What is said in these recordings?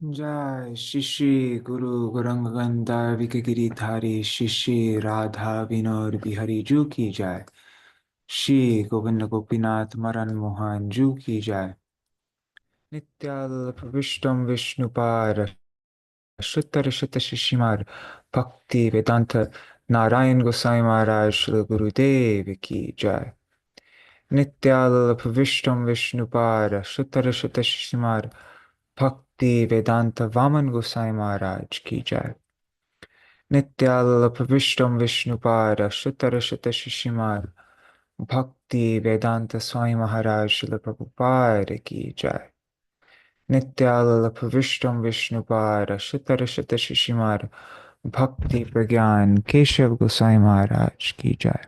जय श्री श्री गुरु गौरंगगंधा विकगिरिधारी श्री श्री राधा विनोद बिहारी जू की जय। श्री गोविंद गोपीनाथ मदन मोहन जू की जय। नित्याल प्रविष्टम विष्णुपार शुतर शुत शिशिमार भक्ति वेदांत नारायण गोसाई महाराज श्री गुरुदेव की जय। नित्याल प्रविष्टम विष्णुपार शुतर शुत शिशिमार भक्ति वेदांत वामन गोसाई महाराज की जय। नित्याल प्रविष्टम विष्णुपार शुतर शुत शिशिमार भक्ति वेदांत स्वामी महाराज श्रील प्रभुपाद की जय। नित्याल प्रविष्टम विष्णुपार शुतर शुत शिशिमार भक्ति प्रज्ञान केशव गोसाई महाराज की जय।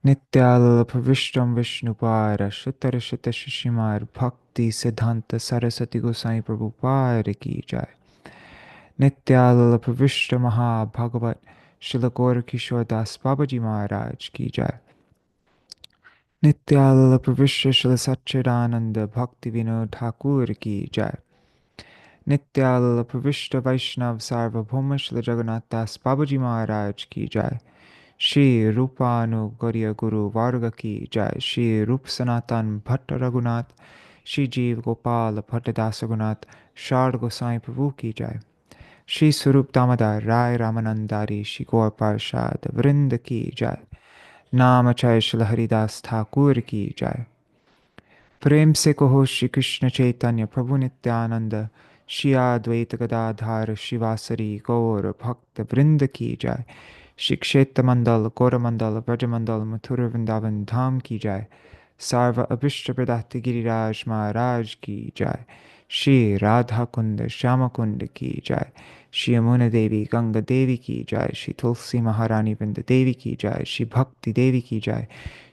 नित्याल प्रविष्टम विष्णुपार शुतर शुत शिशिमार भक्ति सिद्धांत सरस्वती गोसाई प्रभुपाद की जय। नित्याल प्रविष्ट महाभागवत श्रील गौर किशोर दास बाबा जी महाराज की जय। नित्याल प्रविष्ट श्रील सच्चिदानंद भक्ति विनोद ठाकुर की जय। नित्याल प्रविष्ट वैष्णव सार्वभौम श्री जगन्नाथ दास बाबा जी महाराज की जय। श्री रूपानुगौर्य गुरु वर्ग की जय। श्री रूप सनातन भट्ट रघुनाथ श्री जीव गोपाल भट्ट दास रघुनाथ शारद गोसाई प्रभु की जय। श्री स्वरूप दामोदर राय रामानंदारी श्री गौर पार्षद वृंद की जय। नामचय श्री हरिदास ठाकुर की जय। प्रेम से कहो श्री कृष्ण चैतन्य प्रभु नित्यानंद श्री अद्वैत गदाधार शिवासरी गौर भक्त वृंद की जय। श्री क्षेत्र मंडल गौरमंडल ब्रजमंडल मथुर वृंदावन धाम की जय। सर्व अभिष्ट प्रदात गिरिराज महाराज की जय। श्री राधा कुंड श्याम कुंड की जय। श्री यमुना देवी गंगा देवी की जय। श्री तुलसी महारानी वृंद देवी की जय। श्री भक्ति देवी की जय।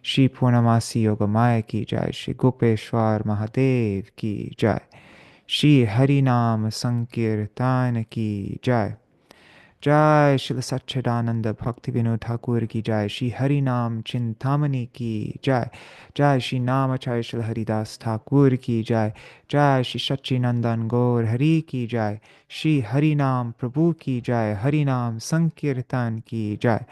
श्री पूर्णमासी योग माया की जय। श्री गोपेश्वर महादेव की जय। श्री हरिनाम संकीर्तन की जय। जय श्री सच्चिदानंद भक्तिविनोद ठाकुर की जय। श्री हरिनाम चिंतामणि की जय। जय श्री नामचार्य श्री हरिदास ठाकुर की जय। जय श्री सच्चिनंदन गौर हरि की जय। श्री हरिनाम प्रभु की जय। हरिनाम संकीर्तन की जय।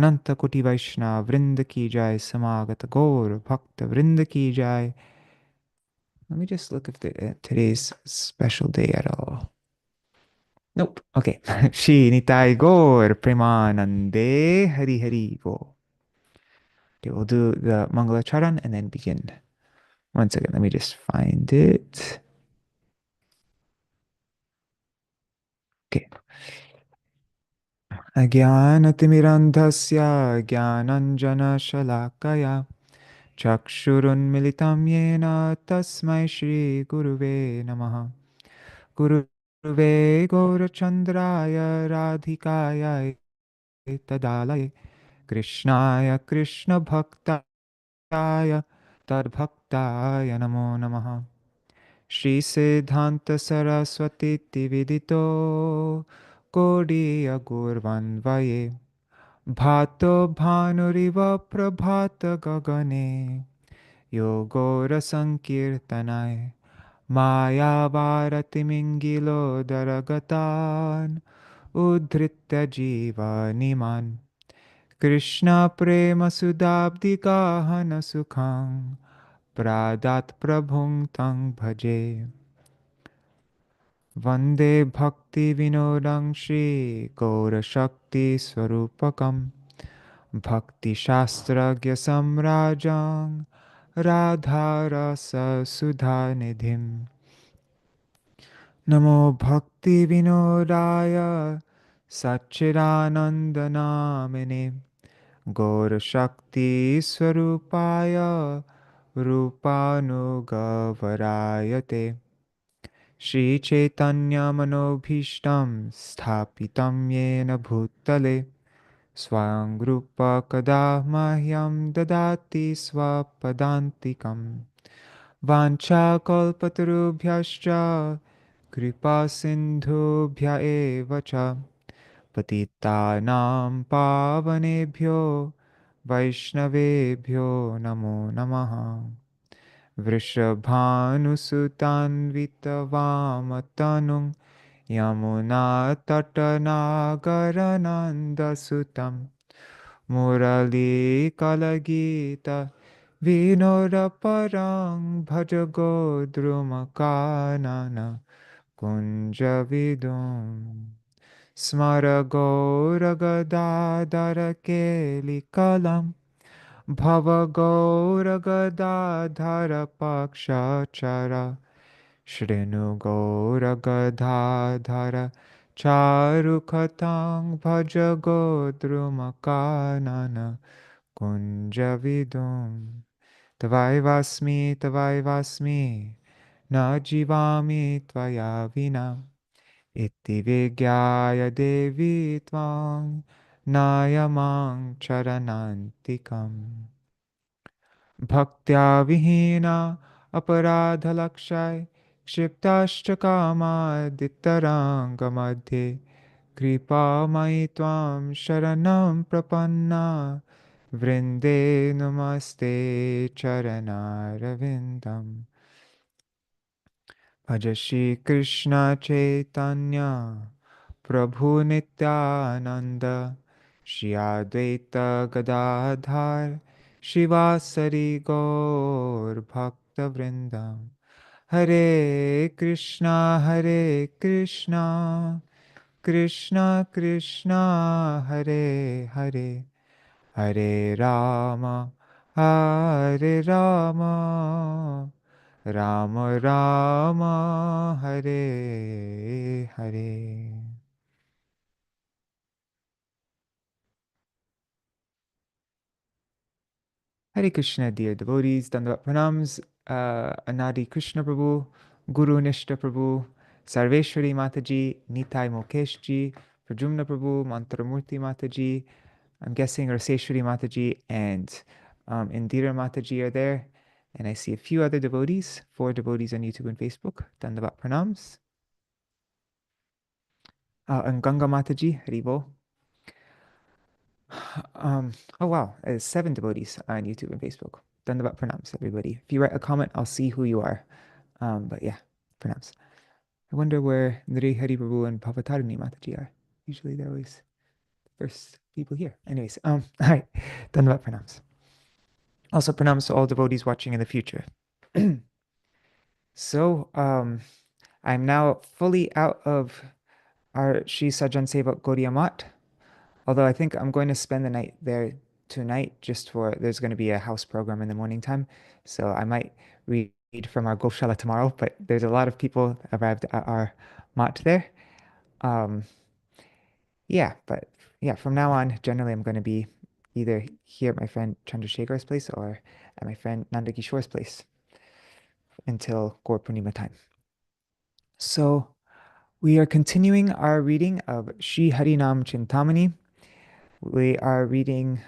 अनंत कोटि वैष्णव वृंद की जय। समागत गौर भक्त वृंद की जय। Let me just look if today's special day at all. Nope. Okay. Shri Nitai Gaur Premanande Hari Hari Go. Okay, we'll do the Mangala Charan and then begin. One second, let me just find it. Okay. Agyanatimirandhasya Gyananjana Shalakaya Chakshurunmilitam Yena Tasmai Shri Guruve Namaha. Guruve Gaurachandraya Radhikaya Tadalaye Krishnaya Krishna Bhaktaya Tadbhaktaya Namo Namaha. Shri Siddhanta Saraswati Vidito Gaudiya Gurvanvaye Bhato Bhanuriva Prabhata Gagane Yogora Sankirtanai Maya Bharati Mingilo Daragatan Udhritya Jiva Niman Krishna Prema Sudabdi Gahana Sukhang Pradat Prabhung Tang Bhaje Vande Bhakti Vinodang Shri Gaura Shakti Swarupakam Bhakti Shastragya Samrajang Radha Rasa Sudha Nidhim Namo Bhakti Vinodaya Sacchidananda Namine Gaura Shakti Swarupaya Rupanugavarayate Shri Chaitanya Manobhishtam Sthapitam Yena Bhutale Swayam Rupa Kada Mahyam Dadati Swapadantikam Vancha Kalpatarubhyascha Kripa Sindhubhya Evacha Patitanam Pavanebhyo Vaishnavebhyo Namo Namaha. वृषभानुसुतान्वितवामतनुं यमुनातटनागरनन्दसुतं मुरलीकलगीता विनोदपरां भज गोद्रुमकानन कुञ्जविदुम् स्मर गौरगदाधरकेलिकलं भव गौरगदाधरपक्षचर शृणु गौरगदाधर चारुकथां भज गोद्रुमकानन कुञ्जविदुम् तवैवास्मि न जीवामि त्वया विना इति विज्ञाय देवी त्वां नायमां चरणान्तिकम् भक्त्या विहीना अपराधलक्षाय क्षिप्ताश्च कामादितराङ्गमध्ये कृपामयि त्वां शरणं प्रपन्ना वृन्दे नमस्ते चरणारविन्दम् भज श्री कृष्ण चैतन्य प्रभु नित्यानंद श्री अद्वैत गदाधर शिवासरि गौर भक्त वृंदम हरे कृष्णा कृष्णा कृष्णा हरे हरे हरे राम हरे Ram Ram Ram Hare Hare. Hare Krishna, dear devotees, Dandavat Pranams, Anadi Krishna Prabhu, Guru Nishta Prabhu, Sarveshwari Mataji, Nitai Mukeshji, Prajumna Prabhu, Mantramurti Mataji, I'm guessing Raseshwari Mataji and Indira Mataji are there. And I see a few other devotees, 4 devotees on YouTube and Facebook. Dandavat Pranams. And Ganga Mataji, Haribo. Oh wow, there's 7 devotees on YouTube and Facebook. Dandavat Pranams, everybody. If you write a comment, I'll see who you are. But yeah, Pranams. I wonder where Nri Hari Prabhu and Pavatarani Mataji are. Usually they're always the first people here. Anyways, all right, Dandavat Pranams. Also pranams to all devotees watching in the future. So, I'm now fully out of our Sri Sajan Sevak Gaudiya Math. Although I think I'm going to spend the night there tonight just for, there's going to be a house program in the morning time. So I might read from our Goshala tomorrow, but there's a lot of people arrived at our mat there. Yeah, but yeah, from now on, generally I'm going to be either here at my friend Chandrasekhar's place or at my friend Nanda Kishore's place until Gaur Purnima time. So we are continuing our reading of Shri Harināma-cintāmaṇi. We are reading,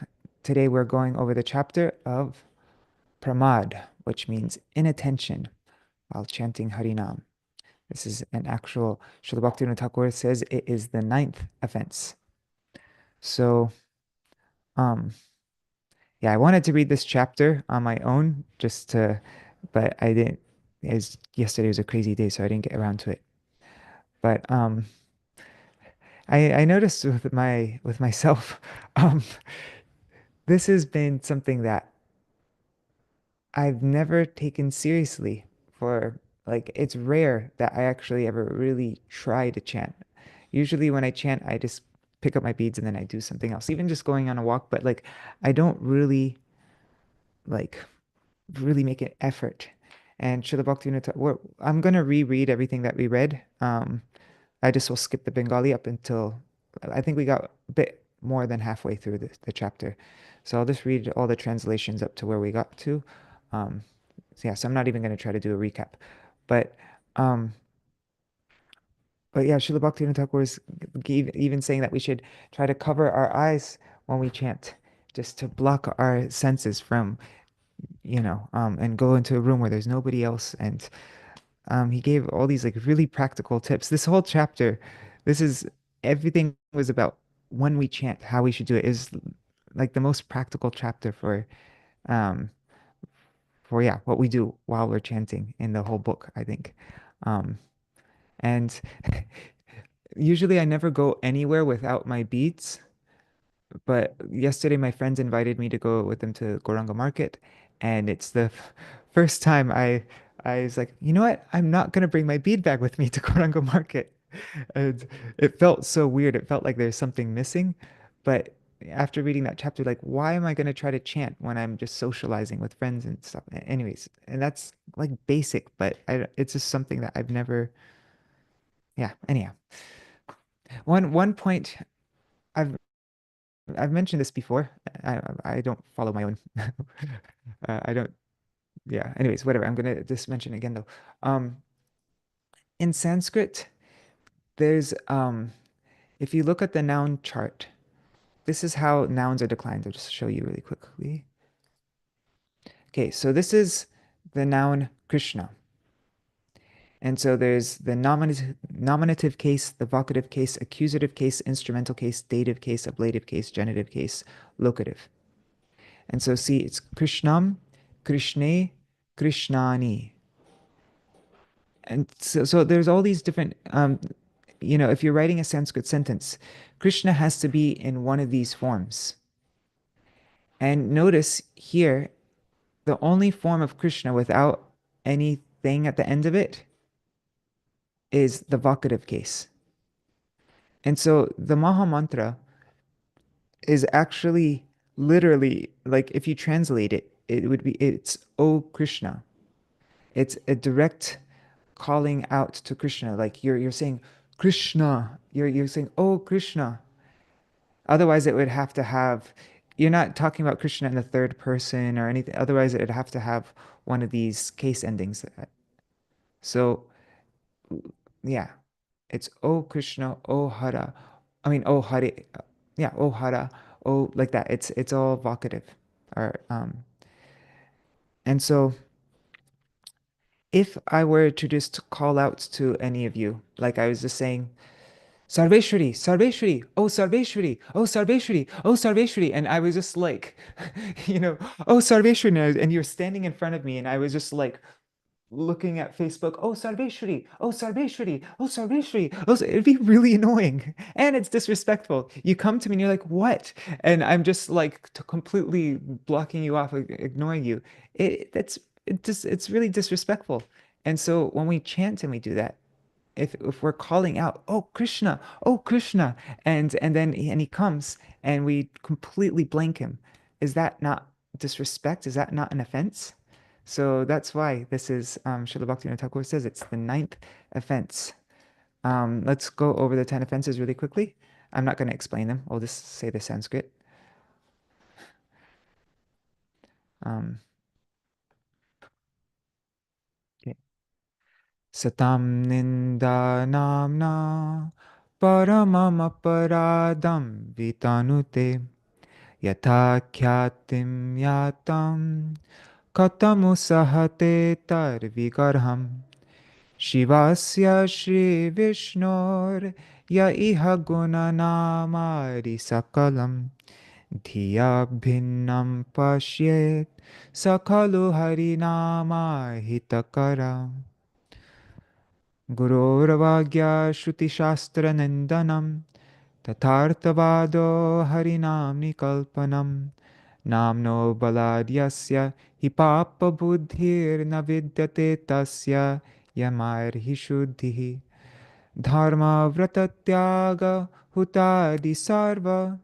today we're going over the chapter of Pramāda, which means inattention while chanting Harinam. This is an actual, Śrīla Bhaktivinoda Ṭhākura says it is the 9th offense. So, yeah, I wanted to read this chapter on my own but I didn't, yesterday was a crazy day, so I didn't get around to it. But I noticed with myself, this has been something that I've never taken seriously for, like, it's rare that I actually ever really try to chant. Usually when I chant, I just pick up my beads and then I do something else, even just going on a walk, but like I don't really make an effort. And Srila Bhaktivinoda, I'm going to reread everything that we read. I just will skip the Bengali up until, I think we got a bit more than halfway through the chapter. So I'll just read all the translations up to where we got to. So I'm not even going to try to do a recap. But yeah, Srila Bhaktivinoda Thakur is even saying that we should try to cover our eyes when we chant, just to block our senses from, and go into a room where there's nobody else. And he gave all these like really practical tips. This whole chapter, everything was about when we chant, how we should do it. Is like the most practical chapter for yeah, what we do while we're chanting in the whole book, I think. Um, and usually I never go anywhere without my beads, but yesterday my friends invited me to go with them to Goranga Market, and it's the first time I was like, you know what? I'm not gonna bring my bead bag with me to Goranga Market. And it felt so weird. It felt like there's something missing. But after reading that chapter, like, why am I gonna try to chant when I'm just socializing with friends and stuff? Anyways, and that's like basic, but it's just something that I've never, yeah. Anyhow, one point I've I've mentioned this before. I don't follow my own. I don't. Yeah. Anyways, whatever. I'm gonna just mention it again though. In Sanskrit, there's if you look at the noun chart, this is how nouns are declined. I'll just show you really quickly. Okay, so this is the noun Krishna. And so there's the nominative case, the vocative case, accusative case, instrumental case, dative case, ablative case, genitive case, locative. And so see, it's Krishnam, Krishne, Krishnani. And so there's all these different, if you're writing a Sanskrit sentence, Krishna has to be in one of these forms. And notice here, the only form of Krishna without anything at the end of it is the vocative case. And so the Maha Mantra is actually literally, like if you translate it, it's O Krishna. It's a direct calling out to Krishna. Like you're saying Krishna. You're saying, Oh Krishna. Otherwise it would have to have, you're not talking about Krishna in the third person or anything. Otherwise it would have to have one of these case endings. So yeah, it's O Krishna, O Hara. I mean, O Hare. Yeah, O Hara. O like that. It's all vocative. Or and so if I were to just call out to any of you, like I was just saying, Sarveshwari, Sarveshwari, oh Sarveshwari, oh Sarveshwari, oh Sarveshwari, and I was just like, oh Sarveshwari, and you're standing in front of me, and I was just like looking at Facebook, oh Sarveshwari, oh Sarveshwari, oh Sarveshwari. Oh, it'd be really annoying. And it's disrespectful. You come to me and you're like, what? And I'm just like completely blocking you off, ignoring you. It's really disrespectful. And so when we chant and we do that, if we're calling out, oh Krishna, and he comes and we completely blank him, is that not disrespect? Is that not an offense? So that's why this is Srila Bhaktivinoda Thakur says it's the ninth offense. Let's go over the 10 offenses really quickly. I'm not going to explain them. I'll just say the Sanskrit. Um, okay. Satam ninda namna paramam aparadam vitanute yatha kyatim yatam katamu sahate tar vigarham Shivasya Shri Vishnor Ya Iha Gunanamari Sakalam Dhiya Bhinnam Pashyet Sakalu Harinama Hitakara Gururvagya Shruti Shastra Nandanam Tathartavado Harinamni Kalpanam Namno Baladyasya Hi Papa Buddhir Navidyate Tasya Yamarhi Shuddhihi Dharma Vratatyaga Hutadi Sarva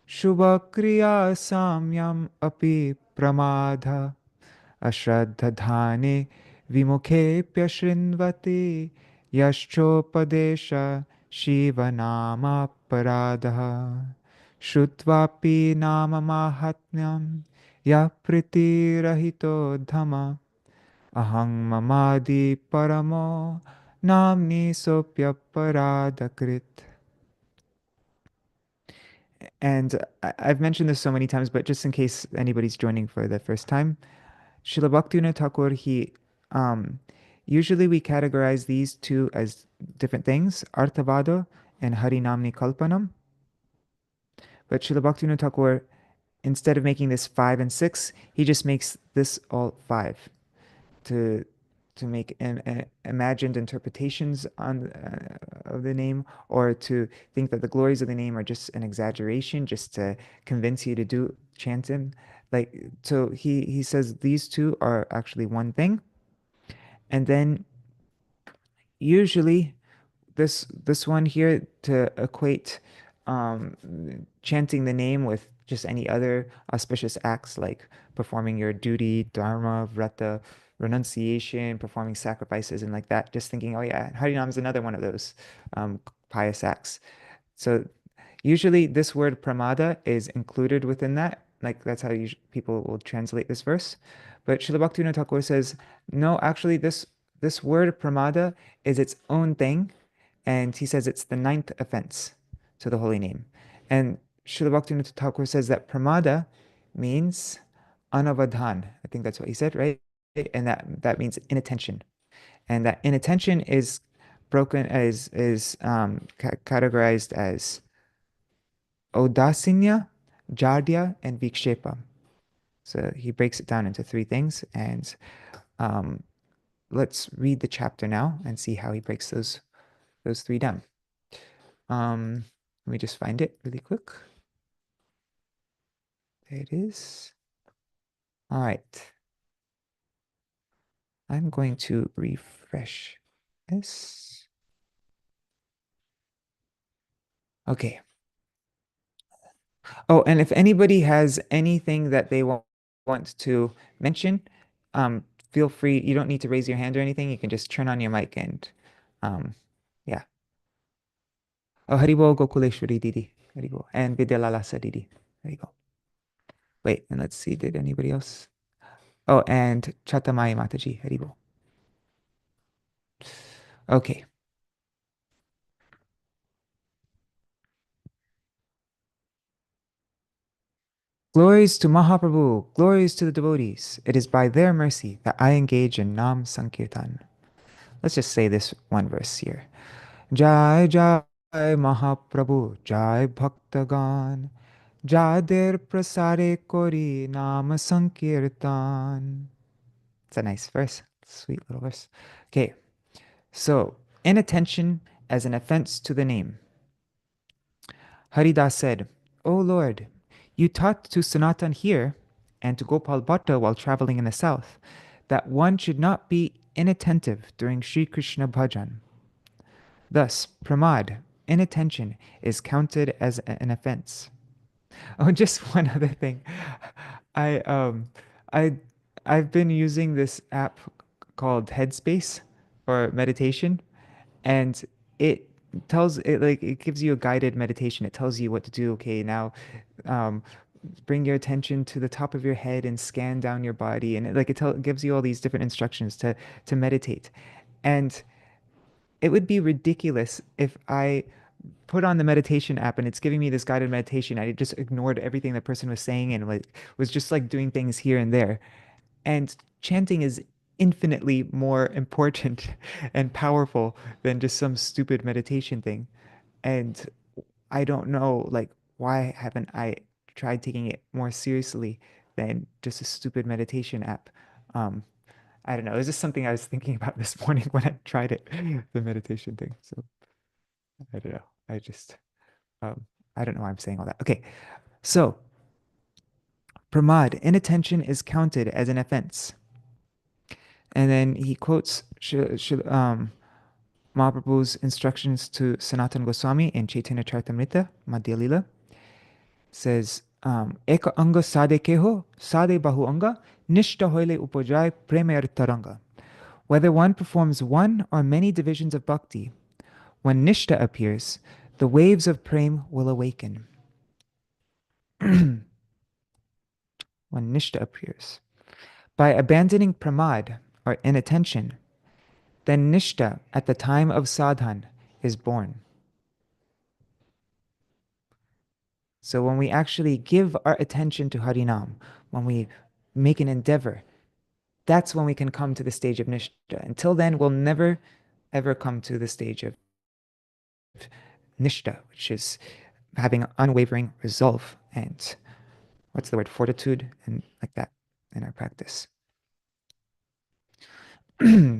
Shubha Kriya Samyam Api Pramāda Ashraddha Dhane Vimukhe Shrinvati Yaschopadesha Shiva Nāmāparādha Shrutvapi Nama Mahatmyam Ya Priti Rahito Dhama Ahang Mamadi Paramo Namni Sopya Paradakrit. And I've mentioned this so many times, but just in case anybody's joining for the first time, Srila Bhaktivinoda Thakur, um, usually we categorize these two as different things, Arthavada and Harinamni Kalpanam. But Srila Bhaktivinoda Thakur, instead of making this 5 and 6, he just makes this all 5 to make imagined interpretations on of the name, or to think that the glories of the name are just an exaggeration, just to convince you to chant him. Like, so he says these two are actually one thing. And then usually this one here, to equate um, chanting the name with just any other auspicious acts, like performing your duty, dharma, vrata, renunciation, performing sacrifices, and like that. Just thinking, oh yeah, Harinam is another one of those um, pious acts. So usually this word pramada is included within that. Like that's how people will translate this verse. But Srila Bhaktivinoda Thakur says, no, actually this word pramada is its own thing. And he says it's the ninth offense to the holy name. And Srila Bhaktivinoda Thakur says that pramada means anavadhan. I think that's what he said, right? And that means inattention. And that inattention is categorized as Odasinya, Jadya, and Vikshepa. So he breaks it down into 3 things. And um, let's read the chapter now and see how he breaks those 3 down. Let me just find it really quick. There it is. All right. I'm going to refresh this. Okay. Oh, and if anybody has anything that they want to mention, feel free. You don't need to raise your hand or anything. You can just turn on your mic and, yeah. Oh, Haribo Gokuleshwari Didi. Haribo. And Vidyalalasa Didi. There you go. Wait, and let's see. Did anybody else? Oh, and Chatamai Mataji. Haribo. Okay. Glories to Mahaprabhu, glories to the devotees. It is by their mercy that I engage in Nam Sankirtan. Let's just say this one verse here. Jai Jai Mahaprabhu, Jai Bhaktagan, Jader Prasare Kori Nama Sankirtan. It's a nice verse, sweet little verse. Okay, so inattention as an offense to the name. Haridas said, O Lord, you taught to Sanatan here and to Gopal Bhatta while traveling in the south that one should not be inattentive during Sri Krishna bhajan. Thus, pramad, inattention, is counted as an offense. Oh, just one other thing. I I I've been using this app called Headspace for meditation, and it it gives you a guided meditation. It tells you what to do. Okay, now um, bring your attention to the top of your head and scan down your body, and it gives you all these different instructions to meditate. And it would be ridiculous if I put on the meditation app and it's giving me this guided meditation. I just ignored everything the person was saying and was just like doing things here and there. And chanting is infinitely more important and powerful than just some stupid meditation thing. And I don't know, like, why haven't I tried taking it more seriously than just a stupid meditation app? Um, I don't know. It was just something I was thinking about this morning when I tried it, the meditation thing. So I don't know. I just, um, I don't know why I'm saying all that. Okay. So, pramad, inattention is counted as an offense. And then he quotes Mahaprabhu's instructions to Sanatana Goswami in Chaitanya Charitamrita, Madhya Lila. Says, Eka anga sade keho, sade bahu anga, nishta hoile upojai premer taranga. Whether one performs one or many divisions of bhakti, when nishta appears, the waves of prem will awaken. When nishta appears. By abandoning pramad, or inattention, then nishta at the time of sadhan is born. So when we actually give our attention to Harinam, when we make an endeavor, that's when we can come to the stage of nishta. Until then, we'll never, ever come to the stage of nishta, which is having unwavering resolve. And what's the word, fortitude and like that in our practice.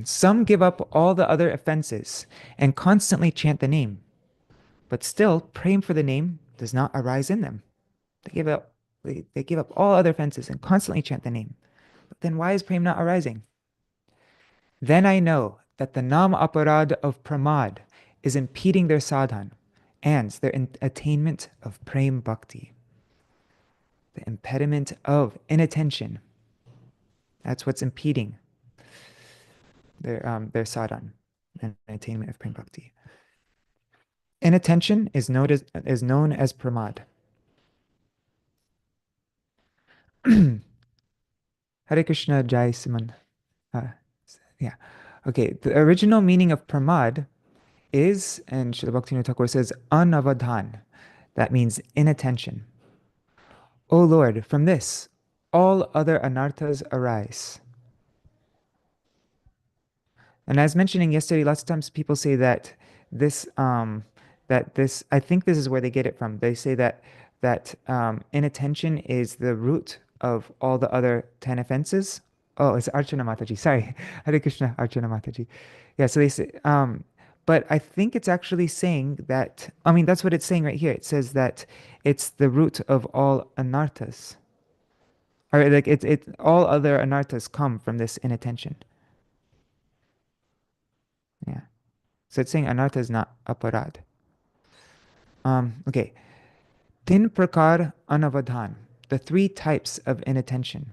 Some give up all the other offenses and constantly chant the name, but still praying for the name does not arise in them. They give up all other offenses and constantly chant the name. But then why is prema not arising? Then I know that the Nāmāparādha of Pramāda is impeding their sadhana and their attainment of prema bhakti. The impediment of inattention. That's what's impeding their sadhana and attainment of prema bhakti. Inattention is known as Pramāda. Hare Krishna Jai Siman. Yeah. Okay. The original meaning of Pramāda is, and Śrīla Bhaktivinoda Ṭhākura says, anavadhan. That means inattention. O Lord, from this, all other anarthas arise. And as mentioning yesterday, lots of times people say that I think this is where they get it from. They say that inattention is the root of all the other 10 offenses. Oh, it's Archana Mataji. Sorry. Hare Krishna, Archana Mataji. Yeah, so they say, but I think it's actually saying that, I mean, that's what it's saying right here. It says that it's the root of all anarthas. Or like all other anarthas come from this inattention. Yeah. So it's saying anartha is not aparad. Okay. Tin prakar anavadhan. The 3 types of inattention.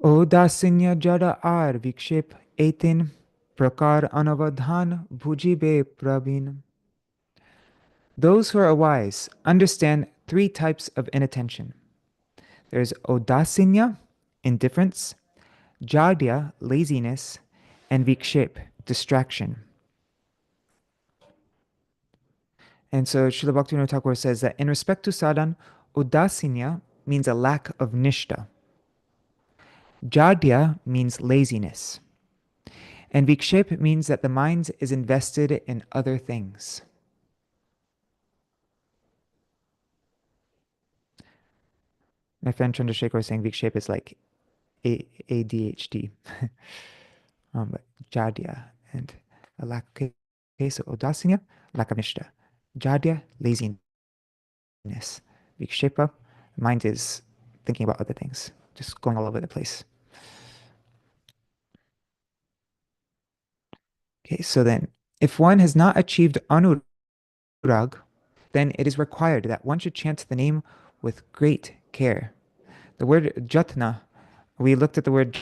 Odasinya jada ar vikshep etin prakar anavadhan bhujibe pravin. Those who are wise understand 3 types of inattention. There's odasinya, indifference, jadya, laziness, and vikshep, distraction. And so Śrīla Bhaktivinoda Ṭhākura says that in respect to sadhan, udasinya means a lack of nishta. Jadya means laziness. And vikshep means that the mind is invested in other things. My friend Chandrasekhar was saying vikshep is like ADHD. But jadya and a lack. Okay, so udasinya, lack of nishta. Jadya, laziness. Vikshepa, mind is thinking about other things, just going all over the place. Okay, so then, if one has not achieved anurag, then it is required that one should chant the name with great care. The word jatna, we looked at the word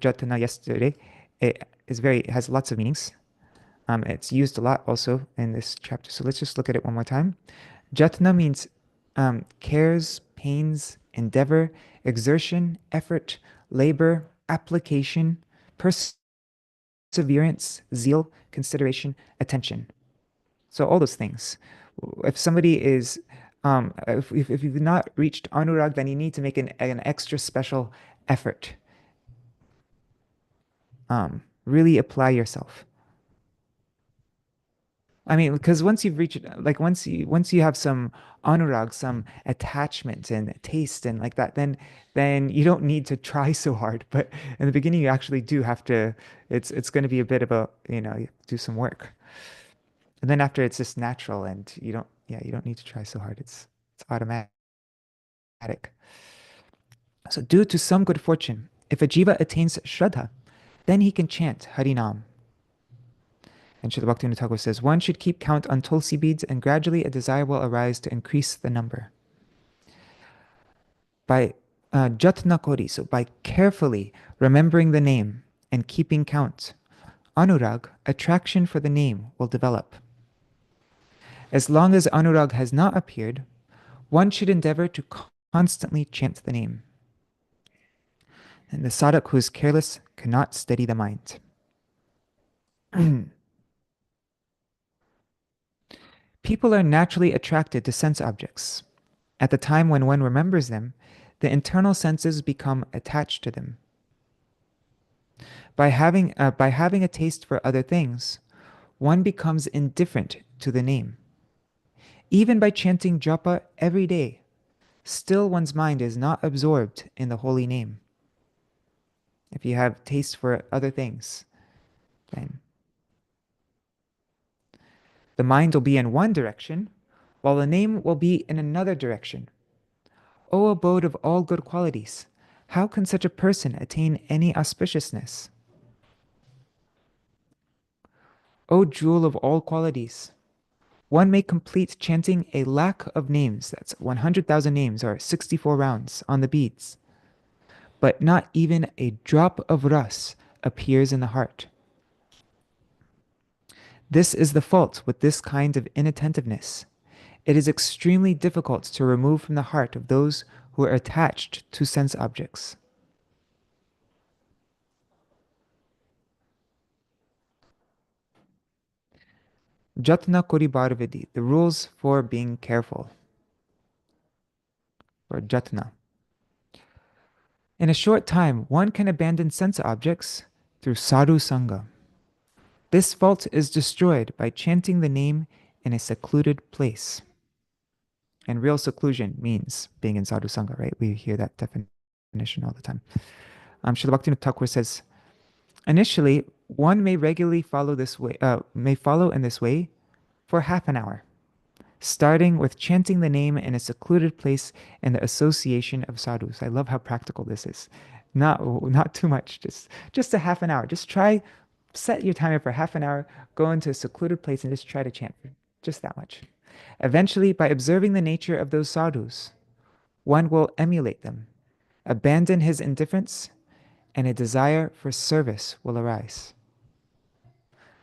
jatna yesterday. It has lots of meanings. It's used a lot also in this chapter. So let's just look at it one more time. Jatna means cares, pains, endeavor, exertion, effort, labor, application, perseverance, zeal, consideration, attention. So all those things. If somebody is, if you've not reached anurag, then you need to make an extra special effort. Really apply yourself. I mean, because once you've reached, like once you have some anurag, some attachment and taste and like that, then you don't need to try so hard. But in the beginning, you actually do have to. It's going to be a bit of a, you have to do some work. And then after, it's just natural, and you don't need to try so hard. It's automatic. So due to some good fortune, if a jiva attains shraddha, then he can chant Harinam. And Śrīla Bhaktivinoda Ṭhākura says, one should keep count on tulsi beads, and gradually a desire will arise to increase the number. By jatna kori, so by carefully remembering the name and keeping count, anurag, attraction for the name, will develop. As long as anurag has not appeared, one should endeavor to constantly chant the name. And the sadhak who is careless cannot steady the mind. People are naturally attracted to sense objects. At the time when one remembers them, the internal senses become attached to them. By having a taste for other things, one becomes indifferent to the name. Even by chanting japa every day, still one's mind is not absorbed in the holy name. If you have taste for other things, then the mind will be in one direction, while the name will be in another direction. O abode of all good qualities, how can such a person attain any auspiciousness? O jewel of all qualities, one may complete chanting a lakh of names, that's 100,000 names or 64 rounds on the beads, but not even a drop of ras appears in the heart. This is the fault with this kind of inattentiveness. It is extremely difficult to remove from the heart of those who are attached to sense objects. Jatna Koribar Vidi, the rules for being careful, or jatna. In a short time, one can abandon sense objects through sadhu sangha. This fault is destroyed by chanting the name in a secluded place. And real seclusion means being in sadhu sangha, right? We hear that definition all the time. Śrīla Bhaktivinoda Ṭhākura says, initially, one may regularly follow in this way for half an hour, starting with chanting the name in a secluded place in the association of sadhus. I love how practical this is. Not too much, just a half an hour. Just try, set your timer for half an hour, go into a secluded place and just try to chant, just that much. Eventually, by observing the nature of those sadhus, one will emulate them, abandon his indifference, and a desire for service will arise.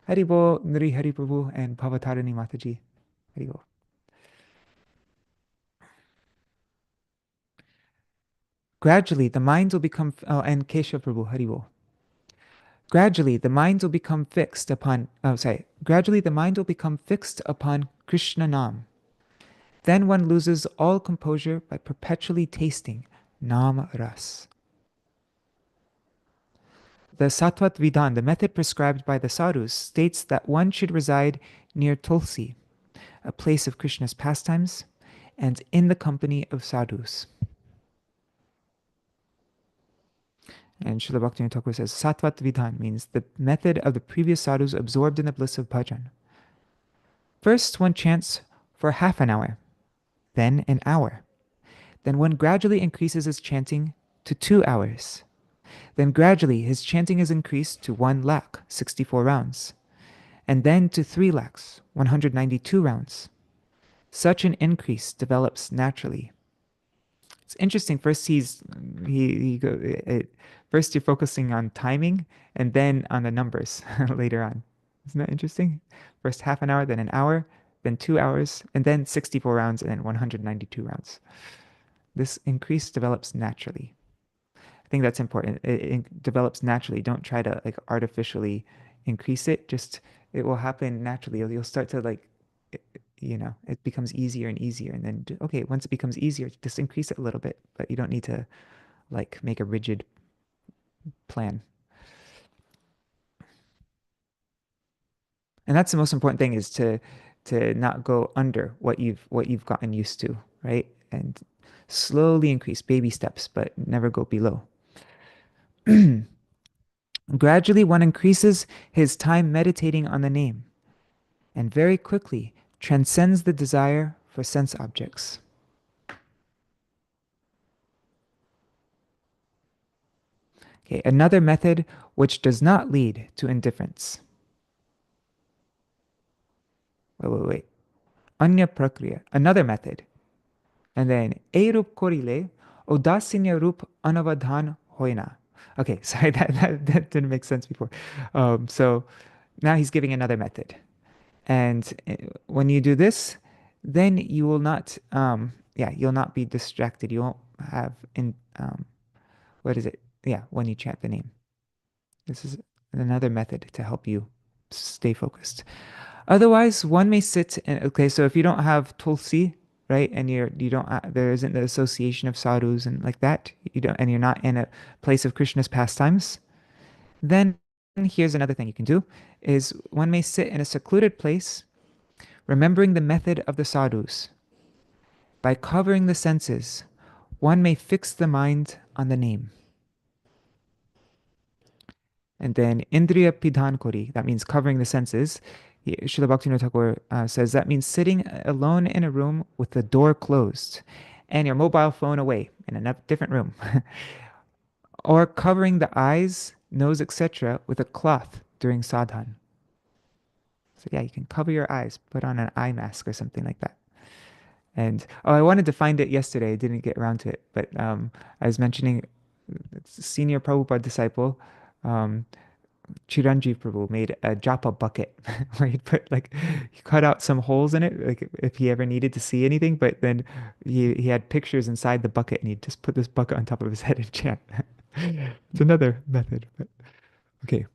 Haribo, Nri Hari Prabhu, and Bhavatarani Mataji. Haribo. Gradually, the mind will become, and Keshav Prabhu, Haribo. Gradually, the mind will become fixed upon, gradually the mind will become fixed upon Krishna Nam. Then one loses all composure by perpetually tasting Nam Ras. The Sattvat Vidhan, the method prescribed by the sadhus, states that one should reside near Tulsi, a place of Krishna's pastimes, and in the company of sadhus. And Śrīla Bhaktivinoda Ṭhākura says, Sattvat Vidhan means the method of the previous sadhus absorbed in the bliss of bhajan. First, one chants for half an hour, then an hour. Then one gradually increases his chanting to 2 hours. Then gradually his chanting is increased to 1 lakh, 64 rounds, and then to 3 lakhs, 192 rounds. Such an increase develops naturally. It's interesting. First, first you're focusing on timing, and then on the numbers later on. Isn't that interesting? First half an hour, then an hour, then 2 hours, and then 64 rounds, and then 192 rounds. This increase develops naturally. I think that's important. It develops naturally. Don't try to artificially increase it. Just, it will happen naturally. You'll start to it becomes easier and easier. And then, okay, once it becomes easier, just increase it a little bit, but you don't need to make a rigid plan. And that's the most important thing, is to not go under what you've gotten used to, right? And slowly increase, baby steps, but never go below. Gradually, one increases his time meditating on the name, and very quickly transcends the desire for sense objects. Okay, another method which does not lead to indifference. Wait. Anya prakriya, another method. And then, Erup korile, odasinya rup anavadhan hoina. Okay, sorry, that didn't make sense before. So now he's giving another method. And when you do this, then you will not, you'll not be distracted. You won't have, when you chant the name. This is another method to help you stay focused. Otherwise, one may sit, so if you don't have tulsi, right, and there isn't the association of sadhus and like that, and you're not in a place of Krishna's pastimes, then here's another thing you can do, is one may sit in a secluded place Remembering the method of the sadhus, by covering the senses, one may fix the mind on the name. And then Indriya Pidhan Kori, that means covering the senses. Srila Bhaktivinoda Thakur says that means sitting alone in a room with the door closed and your mobile phone away in a different room. Or covering the eyes, nose, etc. with a cloth during sadhan. So yeah, you can cover your eyes, put on an eye mask or something like that. And I wanted to find it yesterday. I didn't get around to it, but I was mentioning senior Prabhupada disciple, um, Chiranjeev Prabhu made a japa bucket where he cut out some holes in it, like if he ever needed to see anything, but then he had pictures inside the bucket and he just put this bucket on top of his head and chant. It's another method, but okay.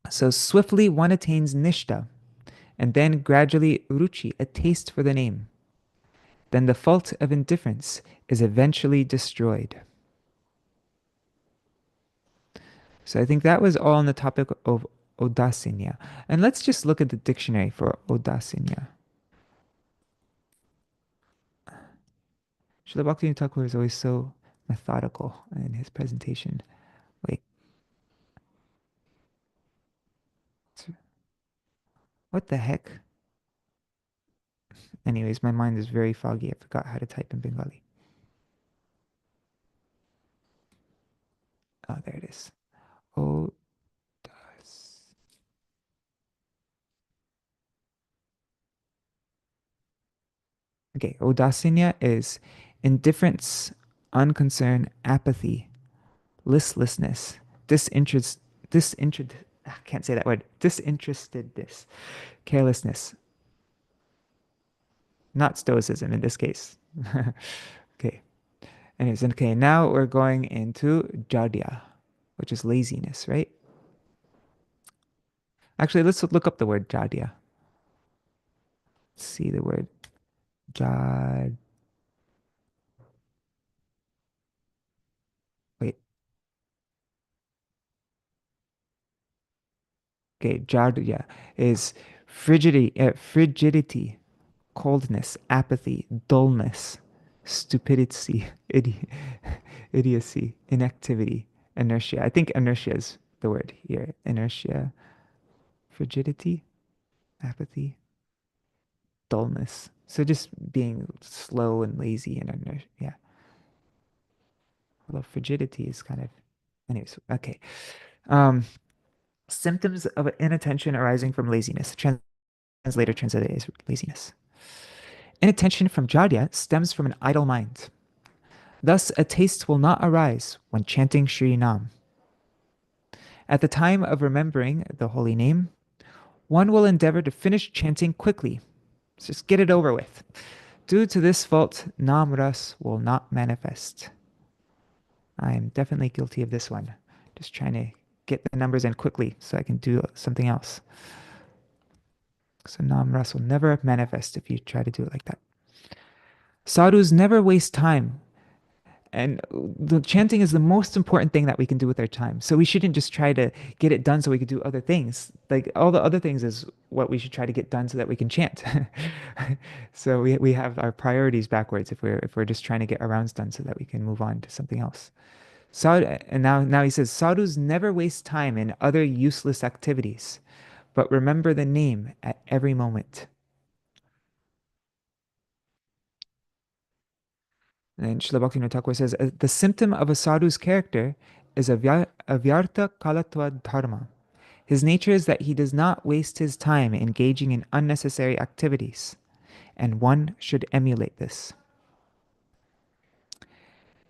So swiftly one attains nishta, and then gradually ruchi, a taste for the name. Then the fault of indifference is eventually destroyed. So I think that was all on the topic of Odasinya. And let's just look at the dictionary for Odasinya. Srila Bhaktivinoda Thakur is always so methodical in his presentation. Wait. What the heck? Anyways, my mind is very foggy. I forgot how to type in Bengali. Oh, there it is. Odas. Okay, Odasinya is indifference, unconcern, apathy, listlessness, I can't say that word, disinterestedness, carelessness, not stoicism in this case. Okay. Anyways, okay, now we're going into jadya, which is laziness, right? Actually, let's look up the word jadya. Let's see the word jad. Wait. Okay, jadya is frigidity, coldness, apathy, dullness, stupidity, idiocy, inactivity, inertia. I think inertia is the word here. Inertia, frigidity, apathy, dullness. So just being slow and lazy and inertia. Yeah. Although frigidity is kind of, anyways, okay. Um, Symptoms of inattention arising from laziness. Translator translated as laziness. Inattention from jadya stems from an idle mind. Thus, a taste will not arise when chanting Shri Nam. At the time of remembering the holy name, one will endeavor to finish chanting quickly. Let's just get it over with. Due to this fault, Nam Ras will not manifest. I am definitely guilty of this one. Just trying to get the numbers in quickly so I can do something else. So Nam Ras will never manifest if you try to do it like that. Sadhus never waste time. And the chanting is the most important thing that we can do with our time. So we shouldn't just try to get it done so we can do other things. Like all the other things is what we should try to get done so that we can chant. So we have our priorities backwards if we're just trying to get our rounds done so that we can move on to something else. And now he says, sadhus never waste time in other useless activities, but remember the name at every moment. And Srila Bhaktivinoda Thakur says, the symptom of a sadhu's character is avyartha kalatva dharma. His nature is that he does not waste his time engaging in unnecessary activities, and one should emulate this.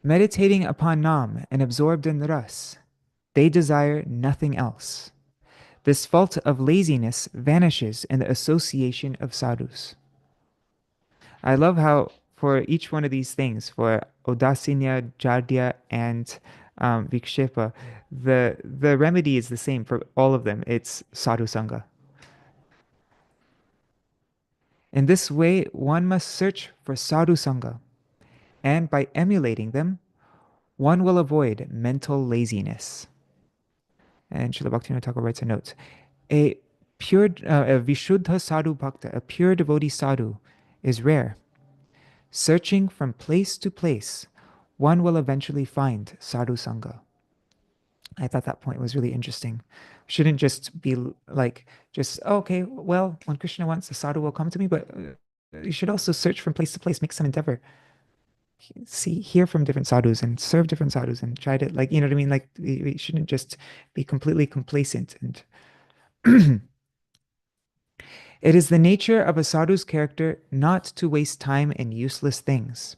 Meditating upon Nam and absorbed in Ras, they desire nothing else. This fault of laziness vanishes in the association of sadhus. I love how for each one of these things, for Odasinya, Jadya, and Vikshepa, the remedy is the same for all of them. It's sadhu sangha. In this way, one must search for sadhu sangha, and by emulating them, one will avoid mental laziness. And Srila Bhaktivinoda Thakur writes a note. A a Vishuddha sadhu bhakta, a pure devotee sadhu, is rare. Searching from place to place, one will eventually find sadhu sangha. I thought that point was really interesting. Shouldn't just be like, just, oh, okay, well, when Krishna wants, the sadhu will come to me, but you should also search from place to place, make some endeavor. Hear from different sadhus and serve different sadhus and try to, like, you know what I mean? Like, we shouldn't just be completely complacent. And it is the nature of a sadhu's character not to waste time in useless things.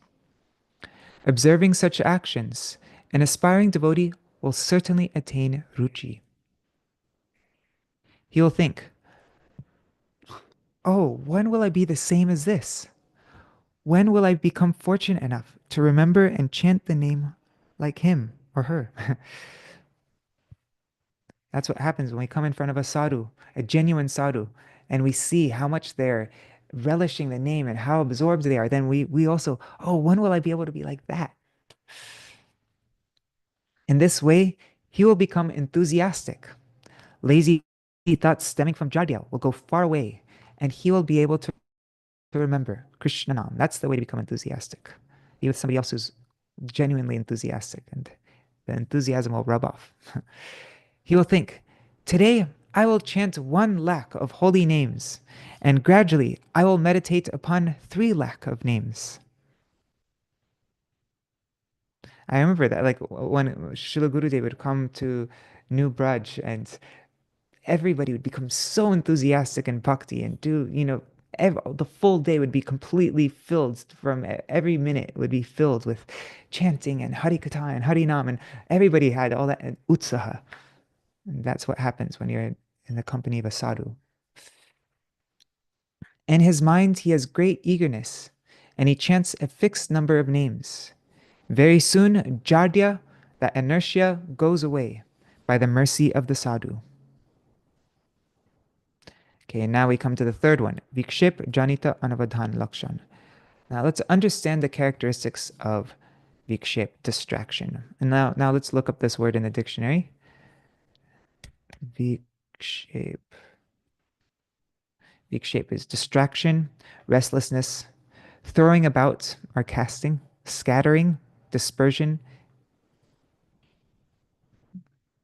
Observing such actions, an aspiring devotee will certainly attain ruchi. He will think, oh, when will I be the same as this? When will I become fortunate enough to remember and chant the name like him or her? That's what happens when we come in front of a sadhu, a genuine sadhu, and we see how much they're relishing the name and how absorbed they are. Then we also, oh, when will I be able to be like that? In this way, he will become enthusiastic. Lazy thoughts stemming from Jadya will go far away, and he will be able to remember Krishna Nam. That's the way to become enthusiastic. Be with somebody else who's genuinely enthusiastic, and the enthusiasm will rub off. He will think, today I will chant 1 lakh of holy names, and gradually I will meditate upon 3 lakh of names. I remember that, like, when Srila Gurudev would come to New Braj, and everybody would become so enthusiastic in bhakti and do, the full day would be completely filled, from every minute would be filled with chanting and Harikatha and Harinam, and everybody had all that utsaha. And that's what happens when you're in the company of a sadhu. In his mind, he has great eagerness, and he chants a fixed number of names. Very soon, Jadya, that inertia, goes away by the mercy of the sadhu. Okay, and now we come to the third one, Vikshep Janita Anavadhan Lakshan. Now let's understand the characteristics of Vikshep, distraction. And now let's look up this word in the dictionary. Vikshep. Vikshep is distraction, restlessness, throwing about or casting, scattering, dispersion.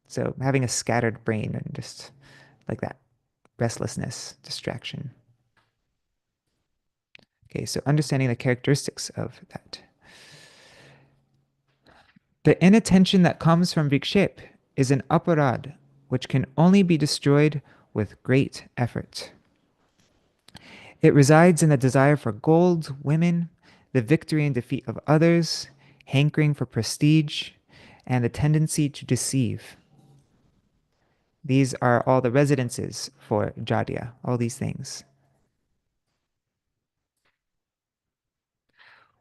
So having a scattered brain and just like that, restlessness, distraction. Okay, so understanding the characteristics of that. The inattention that comes from Vikshep is an aparad, which can only be destroyed with great effort. It resides in the desire for gold, women, the victory and defeat of others, hankering for prestige, and the tendency to deceive. These are all the residences for Jadya, all these things.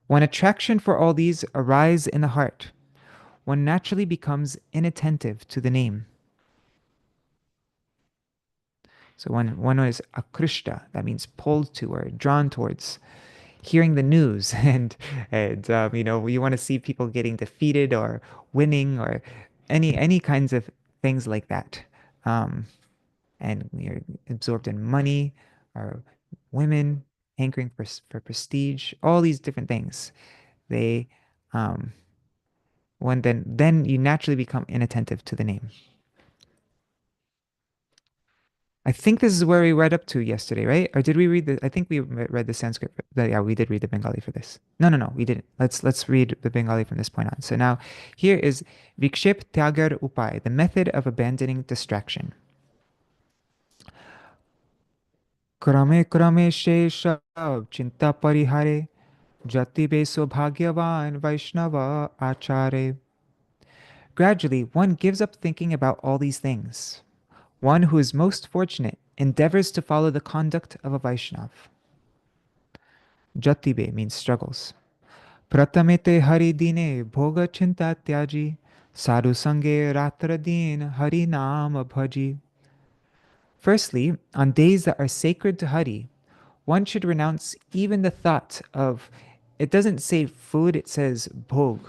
When attraction for all these arise in the heart, one naturally becomes inattentive to the name. So when one is akrishta, that means pulled to or drawn towards hearing the news, and you want to see people getting defeated or winning or any kinds of things like that. And you're absorbed in money or women, hankering for prestige, all these different things. They when then you naturally become inattentive to the name. I think this is where we read up to yesterday, right? Or did we read the? I think we read the Sanskrit. Yeah, we did read the Bengali for this. No, we didn't. Let's read the Bengali from this point on. So now, here is Vikshep Tyagar Upai, the method of abandoning distraction. Krame krame shesha chinta parihare jati beso bhagyavan vaishnava achare. Gradually, one gives up thinking about all these things. One who is most fortunate endeavors to follow the conduct of a Vaishnav. Jatibe means struggles. Pratamete hari dine bhoga chinta tyaji sadhu sange ratra din Harināma bhaji. Firstly, on days that are sacred to Hari, one should renounce even the thought of, it doesn't say food, it says bhog.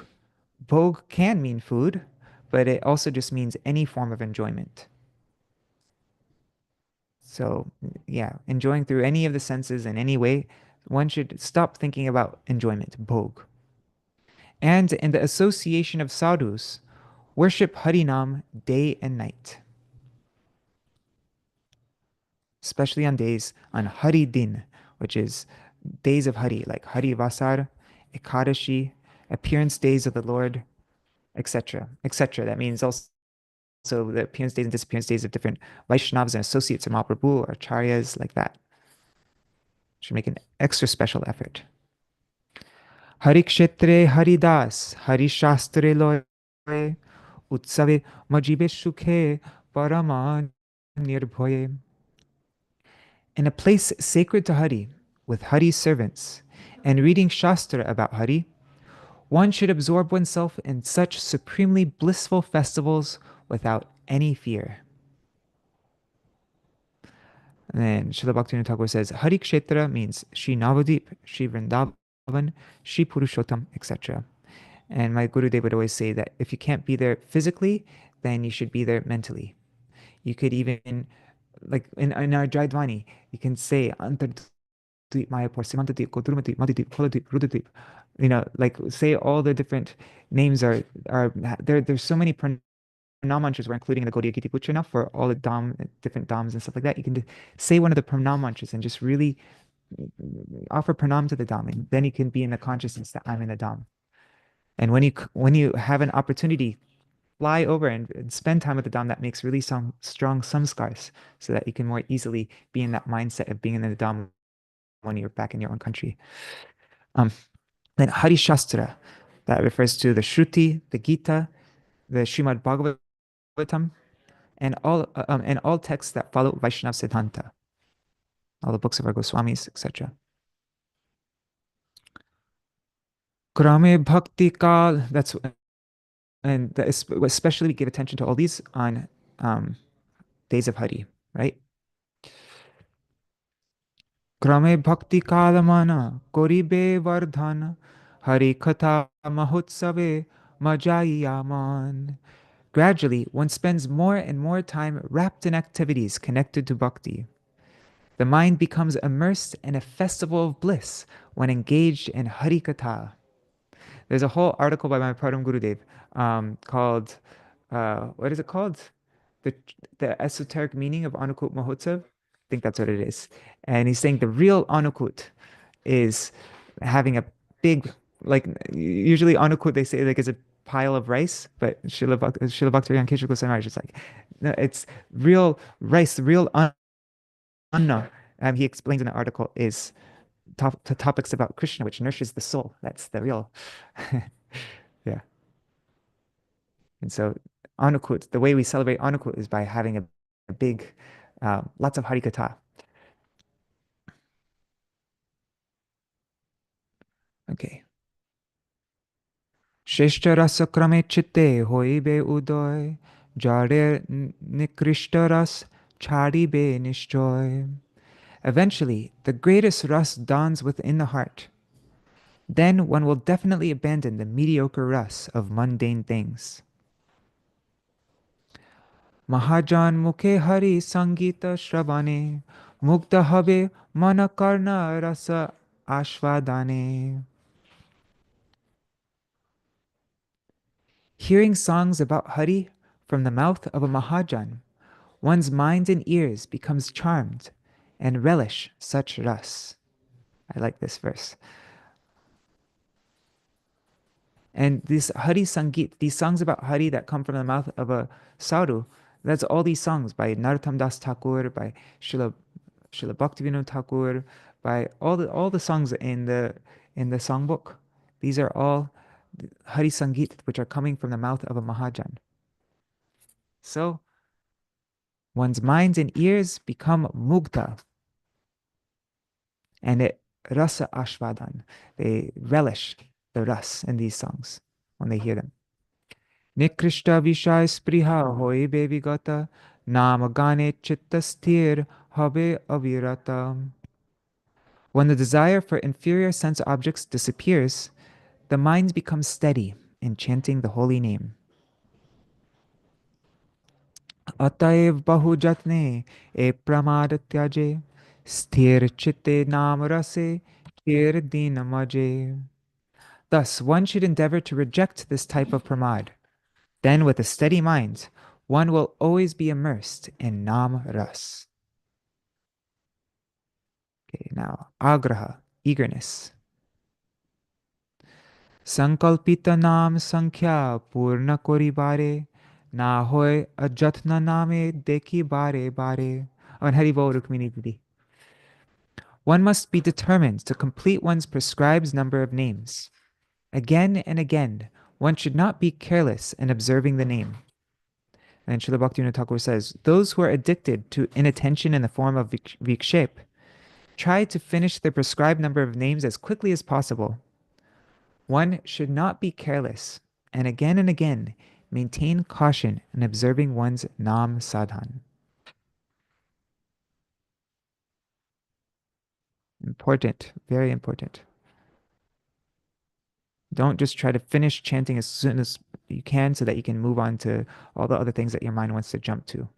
Bhog can mean food, but it also just means any form of enjoyment. So, yeah, enjoying through any of the senses in any way, one should stop thinking about enjoyment, bhog. And in the association of sadhus, worship Harinam day and night, especially on days on Hari Din, which is days of Hari, like Hari Vasar, Ekadashi, appearance days of the Lord, etc., etc. That means also the appearance days and disappearance days of different Vaishnavas and associates of Mahaprabhu or Acharyas, like that. Should make an extra special effort. Hari Kshetre Haridas, Hari Shastre Loy, Utsave Majibe Sukhe Parama Nirbhoye. In a place sacred to Hari, with Hari's servants, and reading Shastra about Hari, one should absorb oneself in such supremely blissful festivals without any fear. And then Srila Bhaktivinoda Thakur says, Hari Kshetra means Shri Navadip, Shri Vrindavan, Shri Purushottam, etc. And my Gurudev would always say that if you can't be there physically, then you should be there mentally. You could even, like in our Jaidvani, you can say, Antardvip Mayapur, Simantadip, Kodurmadip, Madhidip, Koladip, Rudadip. Like say all the different names are there. There's so many pranam mantras we're including in the Gaudiya Giti Putra now for all the different dams and stuff like that. You can say one of the pranam mantras and just really offer pranam to the dam, and then you can be in the consciousness that I'm in the dam. And when you have an opportunity, fly over and spend time with the dam, that makes really some strong samskars, so that you can more easily be in that mindset of being in the dam when you're back in your own country. Then Hari Shastra, that refers to the Shruti, the Gita, the Srimad Bhagavatam, and all texts that follow Vaishnava Siddhanta, all the books of our Goswamis, etc. Krame Bhakti Kal, especially we give attention to all these on days of Hari, right? Krame Bhakti Kalamana Koribe Vardhana Hari Katha Mahotsave Majayaman. Gradually, one spends more and more time wrapped in activities connected to bhakti. The mind becomes immersed in a festival of bliss when engaged in Harikatha. There's a whole article by my Param Gurudev called, what is it called? The, the esoteric meaning of Anukut Mahotsav? I think that's what it is. And he's saying the real Anukut is having a big, like, usually Anukut, they say, like, is a pile of rice, but Srila Bhaktivinoda Keshava Goswami Maharaj is like, no, it's real rice, real anna. He explains in the article is to topics about Krishna, which nourishes the soul. That's the real, yeah. And so Anukut, the way we celebrate Anukut is by having a big, lots of Harikatha. Okay. Sheshta rasa krame chitte hoibe udoy, jare nikrishta ras charibe nishchoy. Eventually, the greatest ras dawns within the heart. Then one will definitely abandon the mediocre ras of mundane things. Mahajan mukhe hari sangita shravane, mukta habe manakarna rasa ashvadane. Hearing songs about Hari from the mouth of a Mahajan, one's mind and ears becomes charmed and relish such ras. I like this verse. And this Hari Sangit, these songs about Hari that come from the mouth of a sadhu, that's all these songs by Narottam Das Thakur, by Srila Bhaktivinoda Thakur, by all the songs in the songbook. These are all Hari Sangit, which are coming from the mouth of a Mahajan. So one's minds and ears become mugdha, and it rasa ashvadan. They relish the ras in these songs when they hear them. Nikrishta Vishai Spriha Hoibe Vigata Namagane Chitta Sthir Habe Avirata. When the desire for inferior sense objects disappears, the mind becomes steady in chanting the holy name. Ataiv bahu jatne e pramada tyaje sthir chitte nam rase shir dinamaje. Thus, one should endeavor to reject this type of pramad. Then, with a steady mind, one will always be immersed in nam ras. Okay, now, agraha, eagerness. Sankalpita nam sankhya purna kori bare na hoy ajatna name deki bare bare. On Hari Bol Rukmini Didi. One must be determined to complete one's prescribed number of names. Again and again, one should not be careless in observing the name. And Srila Bhaktivinoda Thakur says, those who are addicted to inattention in the form of vikshep try to finish the prescribed number of names as quickly as possible. One should not be careless, and again, maintain caution in observing one's nam sadhan. Important, very important. Don't just try to finish chanting as soon as you can so that you can move on to all the other things that your mind wants to jump to. You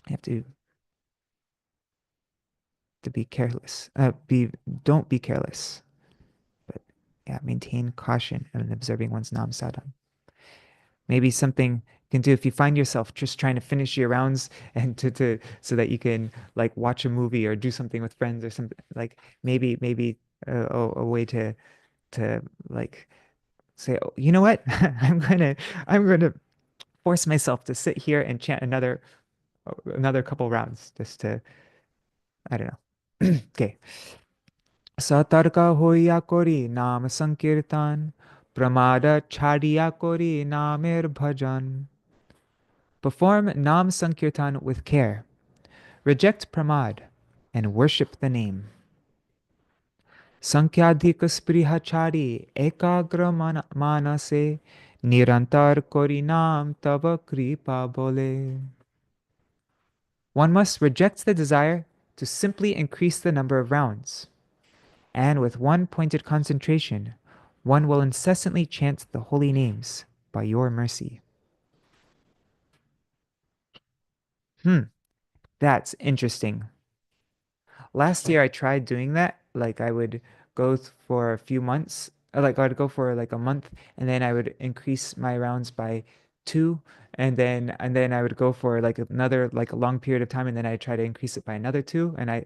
have to be careless. Don't be careless, but yeah, maintain caution in observing one's nam sadhan. Maybe something you can do if you find yourself just trying to finish your rounds and to so that you can like watch a movie or do something with friends or something like maybe a way to like say, oh, you know what? I'm gonna force myself to sit here and chant another couple rounds just to I don't know. Okay. Satarka hoya kori nam sankirtan pramada chadiya kori namer bhajan. Perform nam sankirtan with care. Reject pramad and worship the name. Sankyadhika sprihachari ekagra manase nirantar kori nam tava kripa bole. One must reject the desire to simply increase the number of rounds, and with one pointed concentration, one will incessantly chant the holy names by your mercy. That's interesting. Last year I tried doing that. Like I would go for a few months, like I'd go for like a month, and then I would increase my rounds by two, and then I would go for like another like a long period of time, and then I try to increase it by another two, and I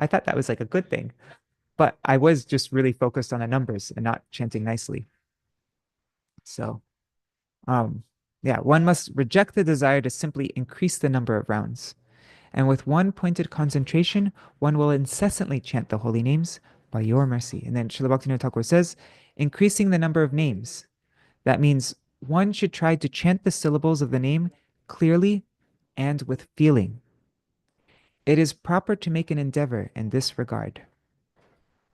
thought that was like a good thing, but I was just really focused on the numbers and not chanting nicely. So, um, yeah, one must reject the desire to simply increase the number of rounds. And with one pointed concentration, one will incessantly chant the holy names by your mercy. And then Srila Bhaktivinoda Thakur says, increasing the number of names. That means one should try to chant the syllables of the name clearly and with feeling. It is proper to make an endeavor in this regard.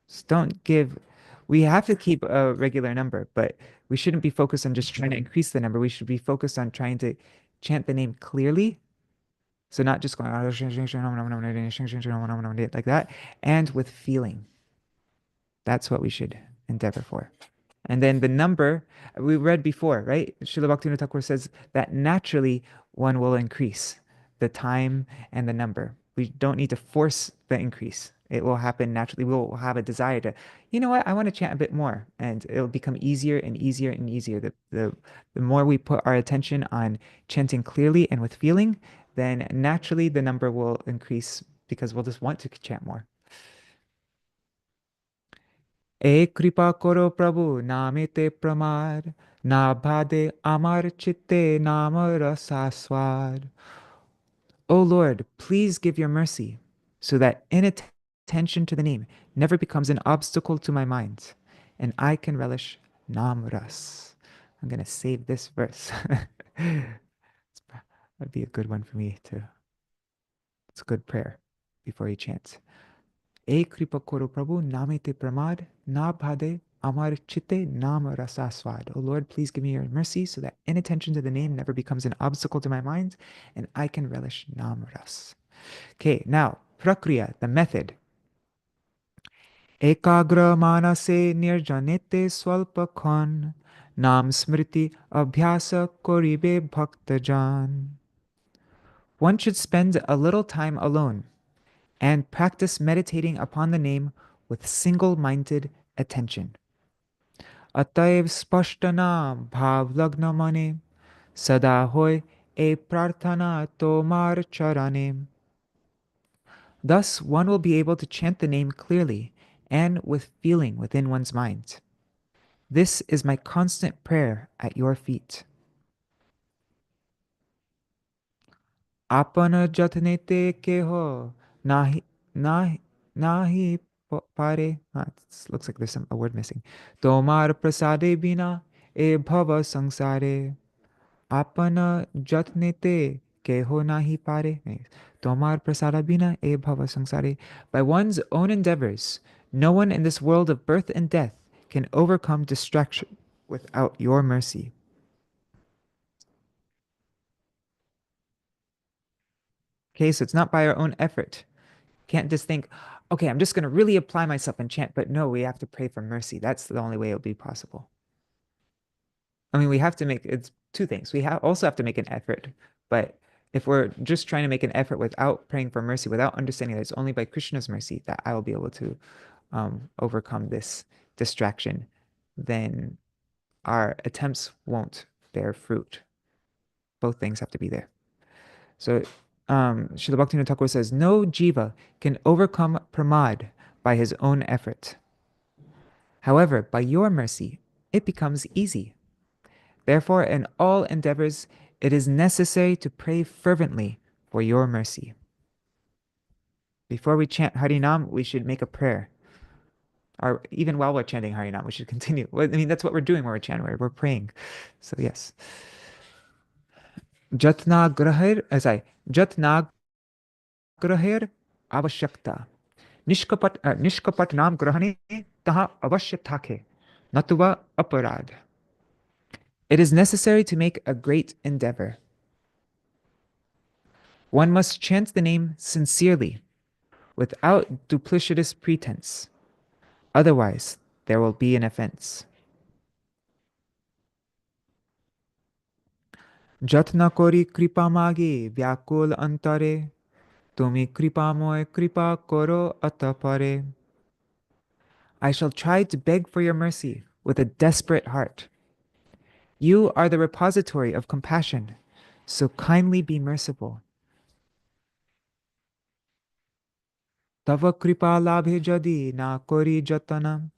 So don't give, we have to keep a regular number, but we shouldn't be focused on just trying to increase the number. We should be focused on trying to chant the name clearly. So not just going like that, and with feeling. That's what we should endeavor for. And then the number we read before, right? Srila Bhaktivinoda Thakur says that naturally one will increase the time and the number. We don't need to force the increase. It will happen naturally. We'll have a desire to, you know what, I want to chant a bit more. And it'll become easier and easier and easier. The more we put our attention on chanting clearly and with feeling, then naturally the number will increase because we'll just want to chant more. E kripa koro prabhu namete pramad na bhade amar chitte nama rasaswad. O Lord, please give your mercy so that inattention to the name never becomes an obstacle to my mind and I can relish nam ras. I'm going to save this verse. That'd be a good one for me too. It's a good prayer before you chant. E kripa koro prabhu namete pramad na bhade amar chitte nama rasaswad. Oh Lord, please give me your mercy so that inattention to the name never becomes an obstacle to my mind and I can relish nam ras. Okay, now prakriya, the method. Ekagra manase nirjanete swalpakon nam smriti abhyasa koribe bhaktajan. One should spend a little time alone and practice meditating upon the name with single-minded attention. Ataiv spashtana bhav lagna mane sada hoy e prarthana tomar charane. Thus, one will be able to chant the name clearly and with feeling within one's mind. This is my constant prayer at your feet. Apana jatnete keho nahi nahi nahi pare. It looks like there's a word missing. Tomar prasade bina e bhava sangsare. Apana jatnete keho nahi pare. Tomar prasada bina e bhava sangsare. By one's own endeavors, no one in this world of birth and death can overcome distraction without your mercy. Okay, so it's not by our own effort. Can't just think, okay, I'm just going to really apply myself and chant. But no, we have to pray for mercy. That's the only way it'll be possible. I mean, we have to make it's two things. Also have to make an effort. But if we're just trying to make an effort without praying for mercy, without understanding that it's only by Krishna's mercy that I will be able to overcome this distraction, then our attempts won't bear fruit. Both things have to be there. So Srila Bhaktivinoda Thakur says, no jiva can overcome pramāda by his own effort. However, by your mercy, it becomes easy. Therefore, in all endeavors, it is necessary to pray fervently for your mercy. Before we chant Harinam, we should make a prayer. Or even while we're chanting Harinam, we should continue. I mean, that's what we're doing when we're chanting. We're praying. So yes. Jatna grahir, Jatna grahir avashyakta. Nishkapat naam grahane taha avashya thake. Natuva aparad. It is necessary to make a great endeavor. One must chant the name sincerely, without duplicitous pretense. Otherwise, there will be an offense. Jatna kori kripa magi vyakul antare, tumi kripa moy kripa koro atapare. I shall try to beg for your mercy with a desperate heart. You are the repository of compassion, so kindly be merciful. Tava kripa labhe jadi na kori jatana,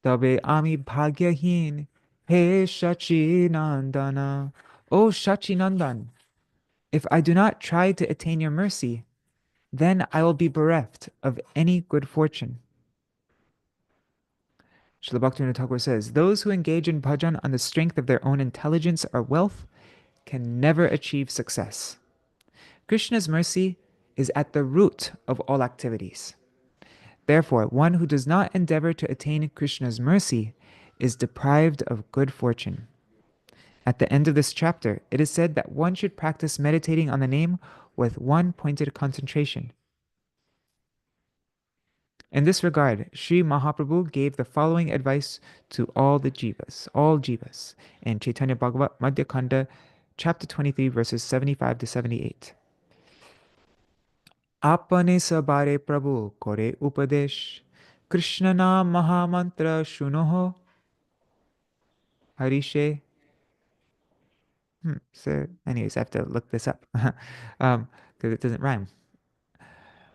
tabe ami bhagyahin, he Saccidānanda. O Saccidānanda, if I do not try to attain your mercy, then I will be bereft of any good fortune. Srila Bhaktivinoda Thakur says, those who engage in bhajan on the strength of their own intelligence or wealth can never achieve success. Krishna's mercy is at the root of all activities. Therefore, one who does not endeavor to attain Krishna's mercy is deprived of good fortune. At the end of this chapter, it is said that one should practice meditating on the name with one pointed concentration. In this regard, Sri Mahaprabhu gave the following advice to all jivas, in Chaitanya Bhagavat Madhya Khanda, chapter 23, verses 75 to 78. Apane sabare Prabhu kore upadesh, Krishna naam mahamantra shunoho, Harishe. So anyways, I have to look this up, because it doesn't rhyme.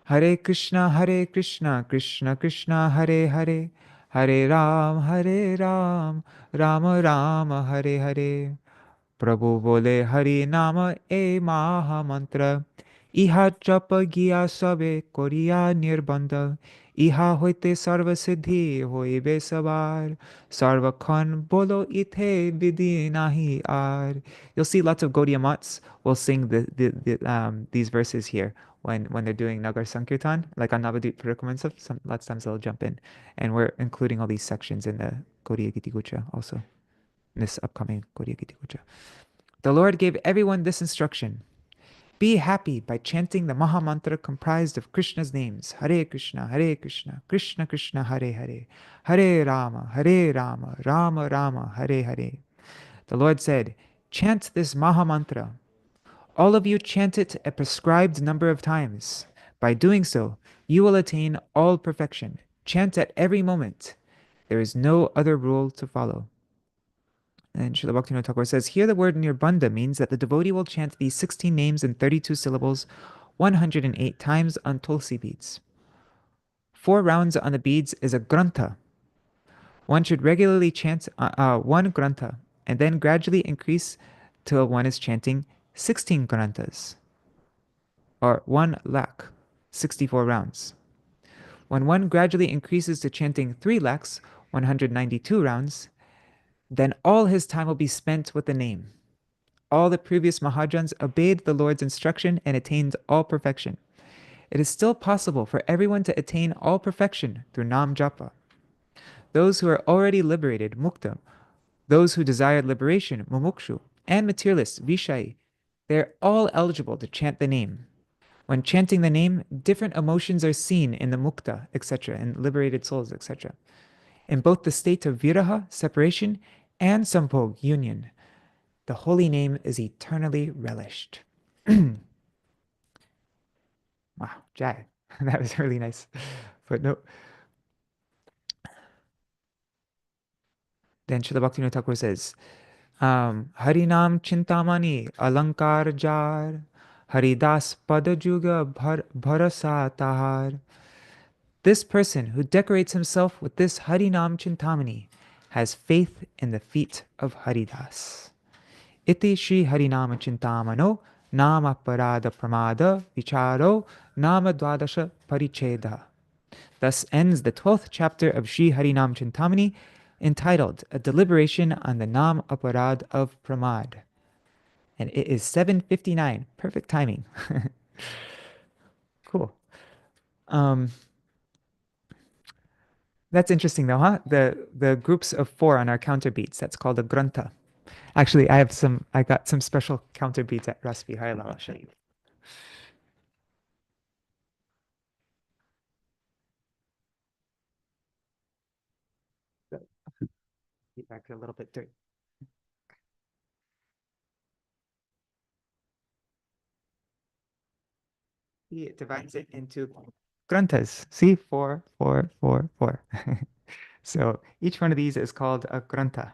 Hare Krishna, Krishna Krishna, Hare Hare, Hare Ram, Rama Rama, Hare Hare. Prabhu bole Hari Nama e Maha Mantra. Iha japa giya sabe koriya nirbandha. Iha hoite sarva siddhi hoibe sabar. Sarva khan bolo ite vidhi nahi ar. You'll see lots of Gaudiya mats will sing these verses here when they're doing Nagar Sankirtan, like on Navadvip Parikrama and stuff. Lots of times they'll jump in. And we're including all these sections in the Gaudiya Giti Gucha also, in this upcoming Gaudiya Giti Gucha. The Lord gave everyone this instruction. Be happy by chanting the Maha Mantra comprised of Krishna's names. Hare Krishna, Krishna Krishna, Hare Hare. Hare Rama, Rama Rama, Hare Hare. The Lord said, chant this Maha Mantra. All of you chant it a prescribed number of times. By doing so, you will attain all perfection. Chant at every moment. There is no other rule to follow. And Srila Bhaktivinoda Thakur says, here the word nirbandha means that the devotee will chant these 16 names in 32 syllables 108 times on tulsi beads. 4 rounds on the beads is a grantha. One should regularly chant one grantha and then gradually increase till one is chanting 16 granthas, or 1 lakh, 64 rounds. When one gradually increases to chanting 3 lakhs, 192 rounds, then all his time will be spent with the name. All the previous Mahajans obeyed the Lord's instruction and attained all perfection. It is still possible for everyone to attain all perfection through Nam Japa. Those who are already liberated, mukta, those who desired liberation, mumukshu, and materialists, vishai, they are all eligible to chant the name. When chanting the name, different emotions are seen in the mukta, etc., in liberated souls, etc. In both the state of viraha, separation, and sambhog, union, the holy name is eternally relished. Wow, Jai. That was really nice footnote. Then Srila Bhaktivinoda Thakur says, Harināma-cintāmaṇi alankar jar, Haridas padajuga bharasa tahar. This person who decorates himself with this Harināma-cintāmaṇi has faith in the feet of Haridas. Iti Shri Harināma-cintāmaṇo Nāmāparādha Pramāda Vicharo Nama Dvadasha Paricheda. Thus ends the 12th chapter of Shri Harināma-cintāmaṇi, entitled A Deliberation on the Nāmāparādha of Pramāda. And it is 7:59. Perfect timing. Cool. That's interesting though, huh? The groups of 4 on our counter beats, that's called a grantha. Actually, I got some special counter beats at Rasvihara. I'll show you. Get back to a little bit dirty. It divides it into granthas. See, 4, 4, 4, 4. So each one of these is called a grantha.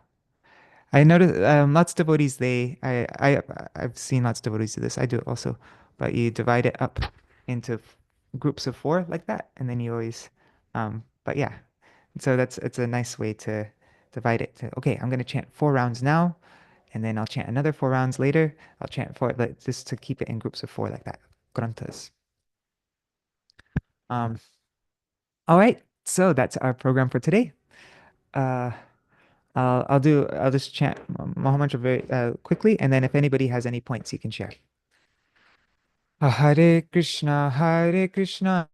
I noticed lots of devotees, I've seen lots of devotees do this. I do it also, but you divide it up into groups of 4 like that, and then you always, but yeah. So it's a nice way to divide it. Okay, I'm gonna chant 4 rounds now, and then I'll chant another 4 rounds later. I'll chant 4, like, just to keep it in groups of 4 like that. Granthas. All right, so that's our program for today. I'll just chant Mahamantra very quickly, and then if anybody has any points, you can share. Hare Krishna, Hare Krishna,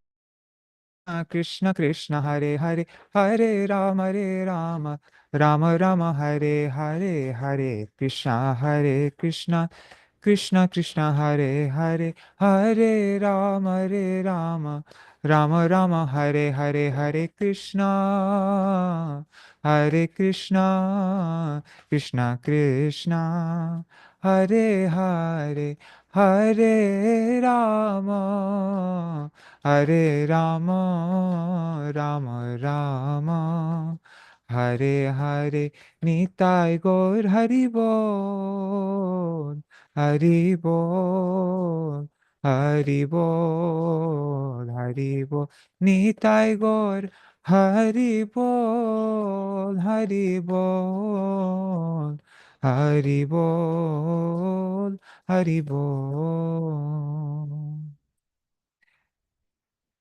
Krishna Krishna, Hare Hare, Hare Rama, Rama Rama, Hare Hare, Hare Krishna, Krishna Krishna, Hare Hare, Hare Rama, Rama Rama, Hare Hare, Hare Krishna, Krishna Krishna, Hare Hare, Hare Rama, Hare Rama, Rama Rama, Hare Hare, Nitai Gaur Hari Bol, Hari Bol, Hari Bol, Hari Bol, Nitai Gaur Hari Bol, Hari Bol, Hari Bol, Hari Bol.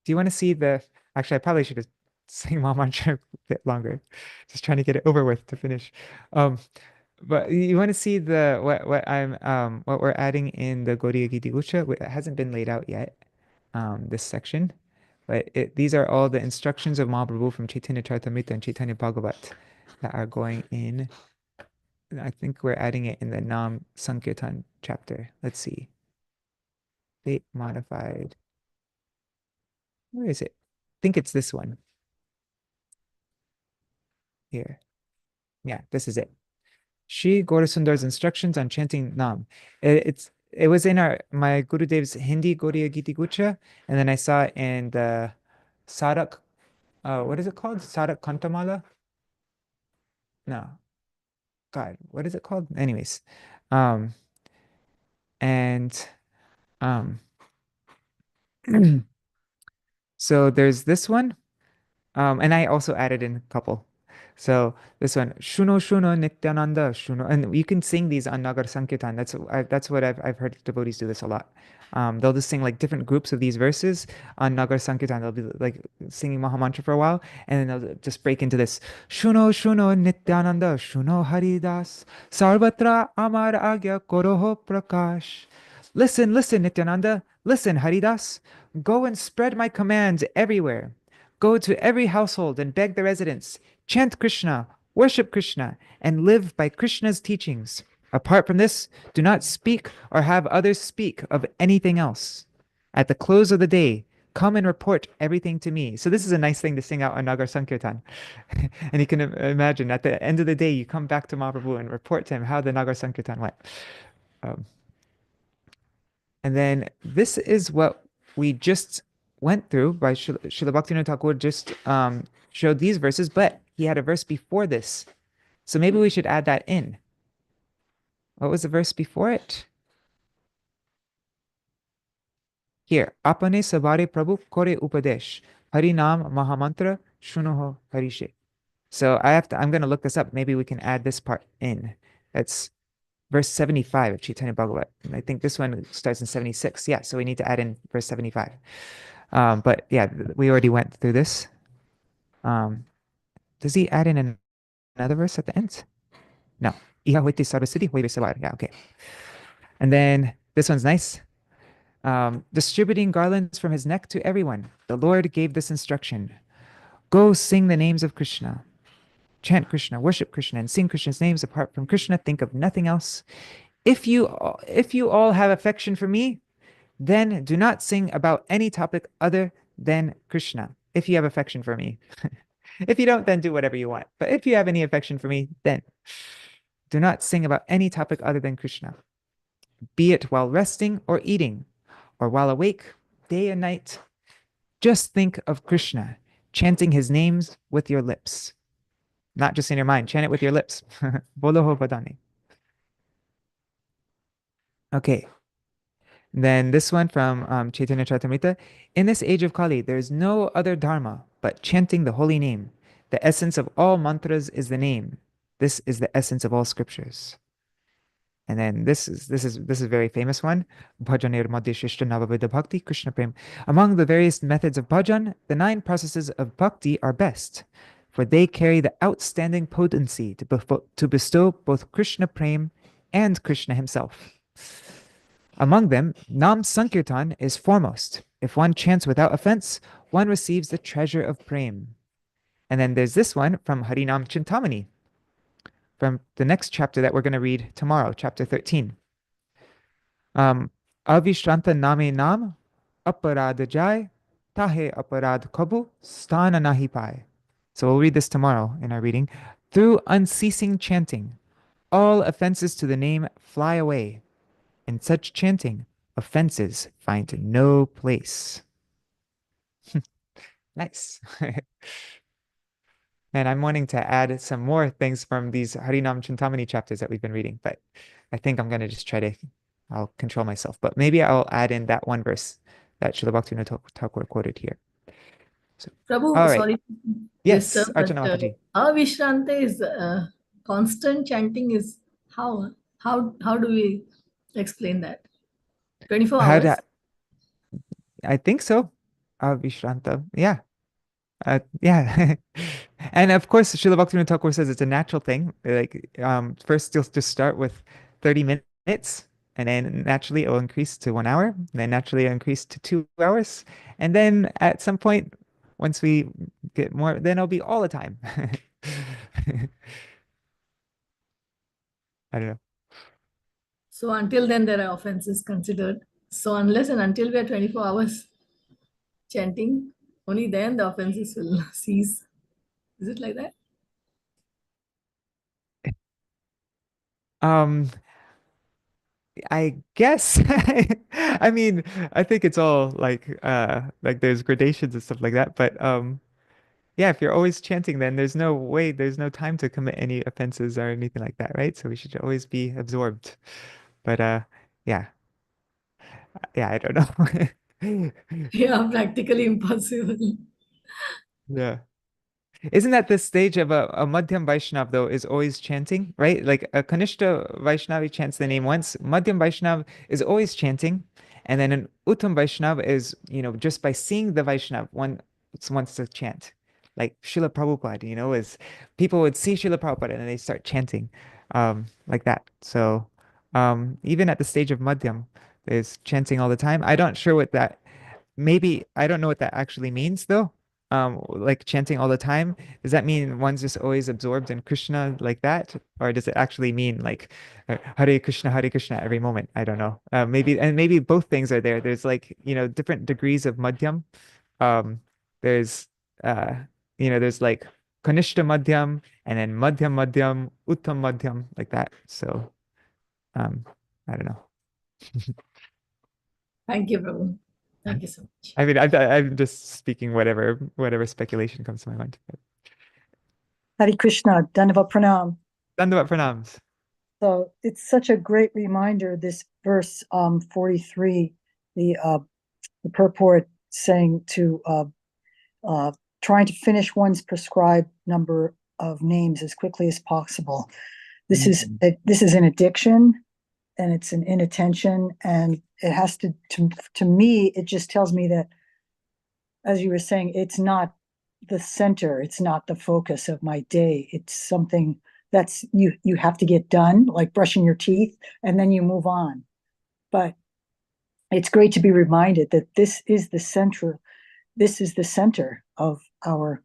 Do you want to see the, actually, I probably should have sang Mom Mantra a bit longer. Just trying to get it over with to finish. But you want to see the what we're adding in the Gaudiya Gita Ucha? It hasn't been laid out yet, this section. But these are all the instructions of Mahaprabhu from Chaitanya Charitamrita and Chaitanya Bhagavat that are going in. I think we're adding it in the Nam Sankirtan chapter. Let's see. Date modified. Where is it? I think it's this one. Here. Yeah, this is it. Shri Gaurasundar's instructions on chanting Nam. it was in my Gurudev's Hindi Gaudiya Giti Gucha, and then I saw it in the Sadak, what is it called? Sadak Kantamala? No, God, what is it called? Anyways, um, and um, so there's this one. And I also added in a couple. So this one, Shuno Shuno Nityananda Shuno, and you can sing these on Nagar Sankirtan. That's what I've heard devotees do this a lot. They'll just sing like different groups of these verses on Nagar Sankirtan. They'll be like singing Mahamantra for a while, and then they'll just break into this Shuno Shuno Nityananda Shuno Haridas Sarvatra Amar Agya Koroho Prakash. Listen, listen, Nityananda. Listen, Haridas. Go and spread my commands everywhere. Go to every household and beg the residents, chant Krishna, worship Krishna, and live by Krishna's teachings. Apart from this, do not speak or have others speak of anything else. At the close of the day, come and report everything to me. So this is a nice thing to sing out on Nagar Sankirtan. And you can imagine at the end of the day, you come back to Mahaprabhu and report to him how the Nagar Sankirtan went. Um, and then this is what we just went through by Srila Bhaktivinoda Thakur just showed these verses, but he had a verse before this. So maybe we should add that in. What was the verse before it? Here, Apane Sabare Prabhu Kore Upadesh, Harināma-cintāmaṇi Shunoho Harishe. So I'm going to look this up. Maybe we can add this part in. That's verse 75 of Chaitanya Bhagavat. And I think this one starts in 76. Yeah, so we need to add in verse 75. But yeah, we already went through this. Does he add in another verse at the end? No. Yeah, okay. And then this one's nice. Distributing garlands from his neck to everyone. The Lord gave this instruction. Go sing the names of Krishna. Chant Krishna, worship Krishna, and sing Krishna's names. Apart from Krishna, think of nothing else. If you all have affection for me, then do not sing about any topic other than Krishna. If you have affection for me. If you don't, then do whatever you want. But if you have any affection for me, then do not sing about any topic other than Krishna. Be it while resting or eating, or while awake, day and night. Just think of Krishna, chanting his names with your lips. Not just in your mind, chant it with your lips. Boloho Badani. Okay. Then this one from Chaitanya Charitamrita. In this age of Kali, there is no other dharma but chanting the holy name. The essence of all mantras is the name. This is the essence of all scriptures. And then this is a very famous one. Bhajanir Madhyashishta Navavida Bhakti Krishna Prem. Among the various methods of bhajan, the 9 processes of bhakti are best, for they carry the outstanding potency to bestow both Krishna Prem and Krishna himself. Among them, Nam Sankirtan is foremost. If one chants without offense, one receives the treasure of Prem. And then there's this one from Harināma-cintāmaṇi, from the next chapter that we're going to read tomorrow, chapter 13. Avishranta name nam, aparadha jai, tahe aparadh kabu, sthana nahi pai. So we'll read this tomorrow in our reading. Through unceasing chanting, all offenses to the name fly away. In such chanting, offenses find no place. Nice. And I'm wanting to add some more things from these Harināma-cintāmaṇi chapters that we've been reading, but I think I'm going to just I'll control myself. But maybe I'll add in that one verse that Srila Bhaktivinoda Thakur quoted here. So, Prabhu, all right. sorry. Yes, Disturb, Archana Mataji. Avishranta is constant chanting is how? How do we explain that? 24 hours? I think so. Avishranta. Yeah. Yeah. And of course, Srila Bhaktivinoda Thakur says it's a natural thing. Like, first you'll just start with 30 minutes, and then naturally it'll increase to 1 hour, and then naturally it'll increase to 2 hours. And then at some point, once we get more, then it'll be all the time. I don't know. So until then, there are offenses considered. So unless and until we are 24 hours chanting, only then the offenses will cease. Is it like that? I guess. I mean, I think it's all like there's gradations and stuff like that. But yeah, if you're always chanting, then there's no way, there's no time to commit any offenses or anything like that, right? So we should always be absorbed. But yeah, yeah, I don't know. Yeah, practically impossible. Yeah. Isn't that the stage of a Madhyam Vaishnav though is always chanting, right? Like a Kanishta Vaishnavi chants the name once. Madhyam Vaishnav is always chanting. And then an Uttam Vaishnav is, just by seeing the Vaishnav, one wants to chant. Like Srila Prabhupada, is people would see Srila Prabhupada and they start chanting like that. So even at the stage of Madhyam, there's chanting all the time. I don't sure what that maybe I don't know what that actually means though. Like chanting all the time. Does that mean one's just always absorbed in Krishna like that? Or does it actually mean like Hare Krishna every moment? I don't know. Maybe both things are there. There's like, different degrees of madhyam. Um, there's there's like Kanishta madhyam and then madhyam, uttam madhyam, like that. So um, I don't know. Thank you, Prabhu. Thank you so much. I mean, I'm just speaking whatever speculation comes to my mind. Hare Krishna, Dandavat Pranam. Dandavat pranams. So it's such a great reminder, this verse 43, the purport saying to trying to finish one's prescribed number of names as quickly as possible. This is an addiction, and it's an inattention, and it has to me, it just tells me that, as you were saying, it's not the center, it's not the focus of my day. It's something that's you have to get done, like brushing your teeth, and then you move on. But it's great to be reminded that this is the center of our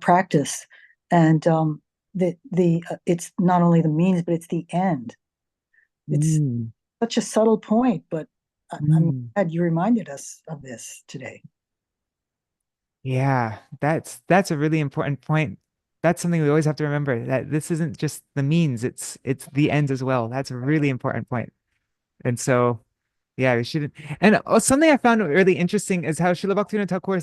practice, and it's not only the means, but it's the end. It's such a subtle point, but I'm glad you reminded us of this today. Yeah, that's a really important point. That's something we always have to remember, that this isn't just the means, it's the end as well. That's a really important point. And so yeah, we shouldn't. And something I found really interesting is how Srila Bhaktivinoda Thakur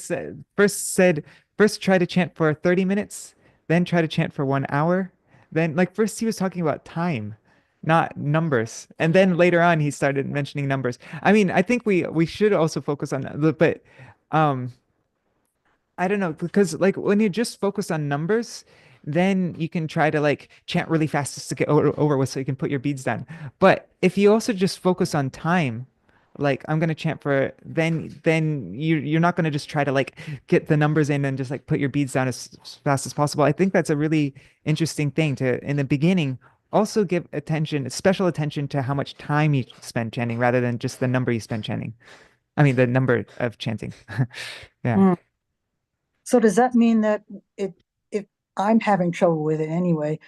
first try to chant for 30 minutes, then try to chant for 1 hour. Then like first he was talking about time, not numbers. And then later on he started mentioning numbers. I mean, I think we should also focus on that, but um I don't know, because like when you just focus on numbers, then you can try to like chant really fast just to get over with so you can put your beads down. But if you also just focus on time, like I'm gonna chant for then you're not gonna just try to like get the numbers in and just like put your beads down as fast as possible. I think that's a really interesting thing to in the beginning also give attention, special attention to how much time you spend chanting rather than just the number you spend chanting. I mean the number of chanting. Yeah. So does that mean that if I'm having trouble with it anyway,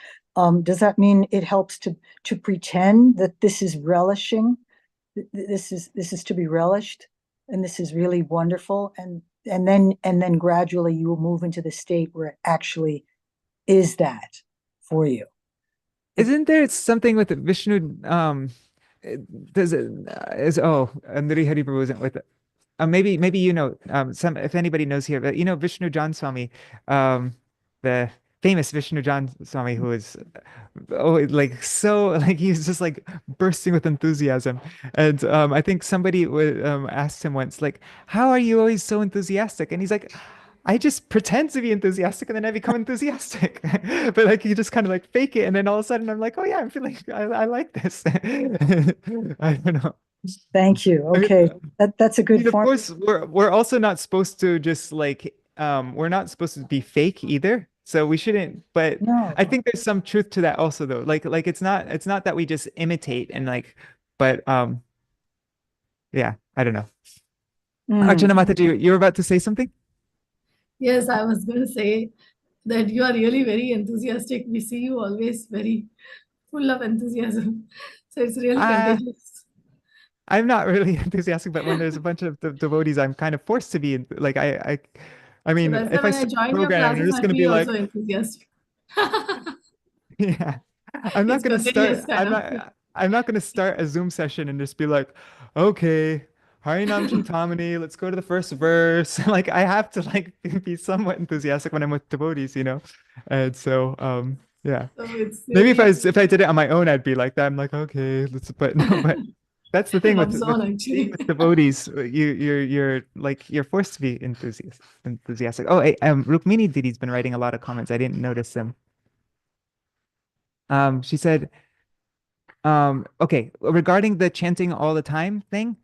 does that mean it helps to pretend that this is relishing, this is to be relished, and this is really wonderful, and then gradually you will move into the state where it actually is that for you? Isn't there something with Vishnu? Does it Nuri Hari Prabhu isn't with it. Maybe some if anybody knows here, but Vishnu John Swami, the famous Vishnu John Swami, who is like so like he's just like bursting with enthusiasm, and I think somebody asked him once like, how are you always so enthusiastic? And he's like, I just pretend to be enthusiastic and then I become enthusiastic. But like you just kind of like fake it and then all of a sudden I'm like, oh yeah, I'm feeling I like this. I don't know. Thank you. Okay. That's a good Of form. course, we're also not supposed to just like we're not supposed to be fake either. So we shouldn't, but No. I think there's some truth to that also though. Like it's not that we just imitate and like, but yeah, I don't know. Archana Mataji, you were about to say something? Yes, I was going to say that you are really very enthusiastic. We see you always very full of enthusiasm. So it's really contagious. I'm not really enthusiastic, but when there's a bunch of devotees, I'm kind of forced to be like I mean, So that's if why I when I start a join your program, you're classes, just I gonna be feel like, also enthusiastic. yeah. I'm not It's gonna start. contagious, kind of. I'm not going to start a Zoom session and just be like, okay, Harināma-cintāmaṇi, let's go to the first verse. Like I have to like be somewhat enthusiastic when I'm with devotees, you know? And so, yeah. So it's Maybe really if I did it on my own, I'd be like that. I'm like, okay, but no, but that's the thing with rubs on being actually. with devotees. You're like you're forced to be enthusiastic. Oh, hey, Rukmini Didi's been writing a lot of comments. I didn't notice them. She said, okay, regarding the chanting all the time thing,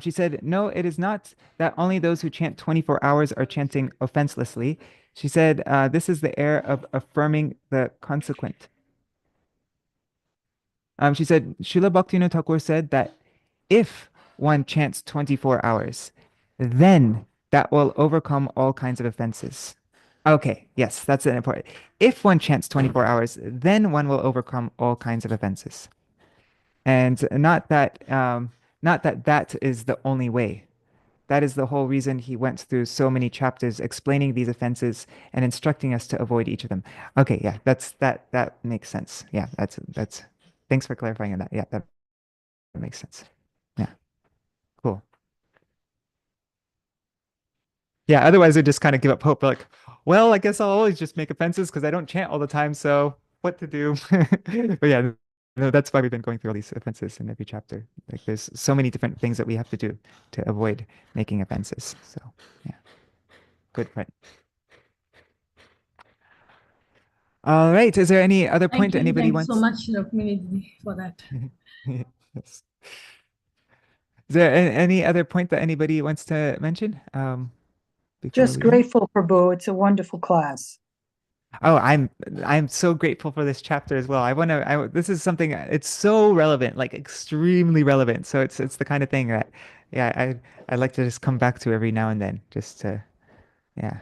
she said, no, it is not that only those who chant 24 hours are chanting offenselessly. She said, this is the air of affirming the consequent. She said, Srila Bhaktivinoda Thakur said that if one chants 24 hours, then that will overcome all kinds of offenses. Okay, yes, that's an important. If one chants 24 hours, then one will overcome all kinds of offenses. And not that that is the only way. That is the whole reason he went through so many chapters explaining these offenses and instructing us to avoid each of them. Okay, yeah, that makes sense. Yeah, that's thanks for clarifying on that. Yeah, that makes sense. Yeah, cool. Yeah, otherwise I just kind of give up hope. Like, well, I guess I'll always just make offenses because I don't chant all the time. So what to do? But yeah, no, that's why we've been going through all these offenses in every chapter. Like there's so many different things that we have to do to avoid making offenses. So yeah, good point. All right. Is there any other point Thank you. anybody Thanks wants? so much, Rukmini, for that. Yes. Is there any other point that anybody wants to mention? Before Just we end? grateful, Prabhu. It's a wonderful class. Oh, I'm so grateful for this chapter as well. This is something it's so relevant, like extremely relevant. So it's the kind of thing that yeah, I like to just come back to every now and then just to yeah.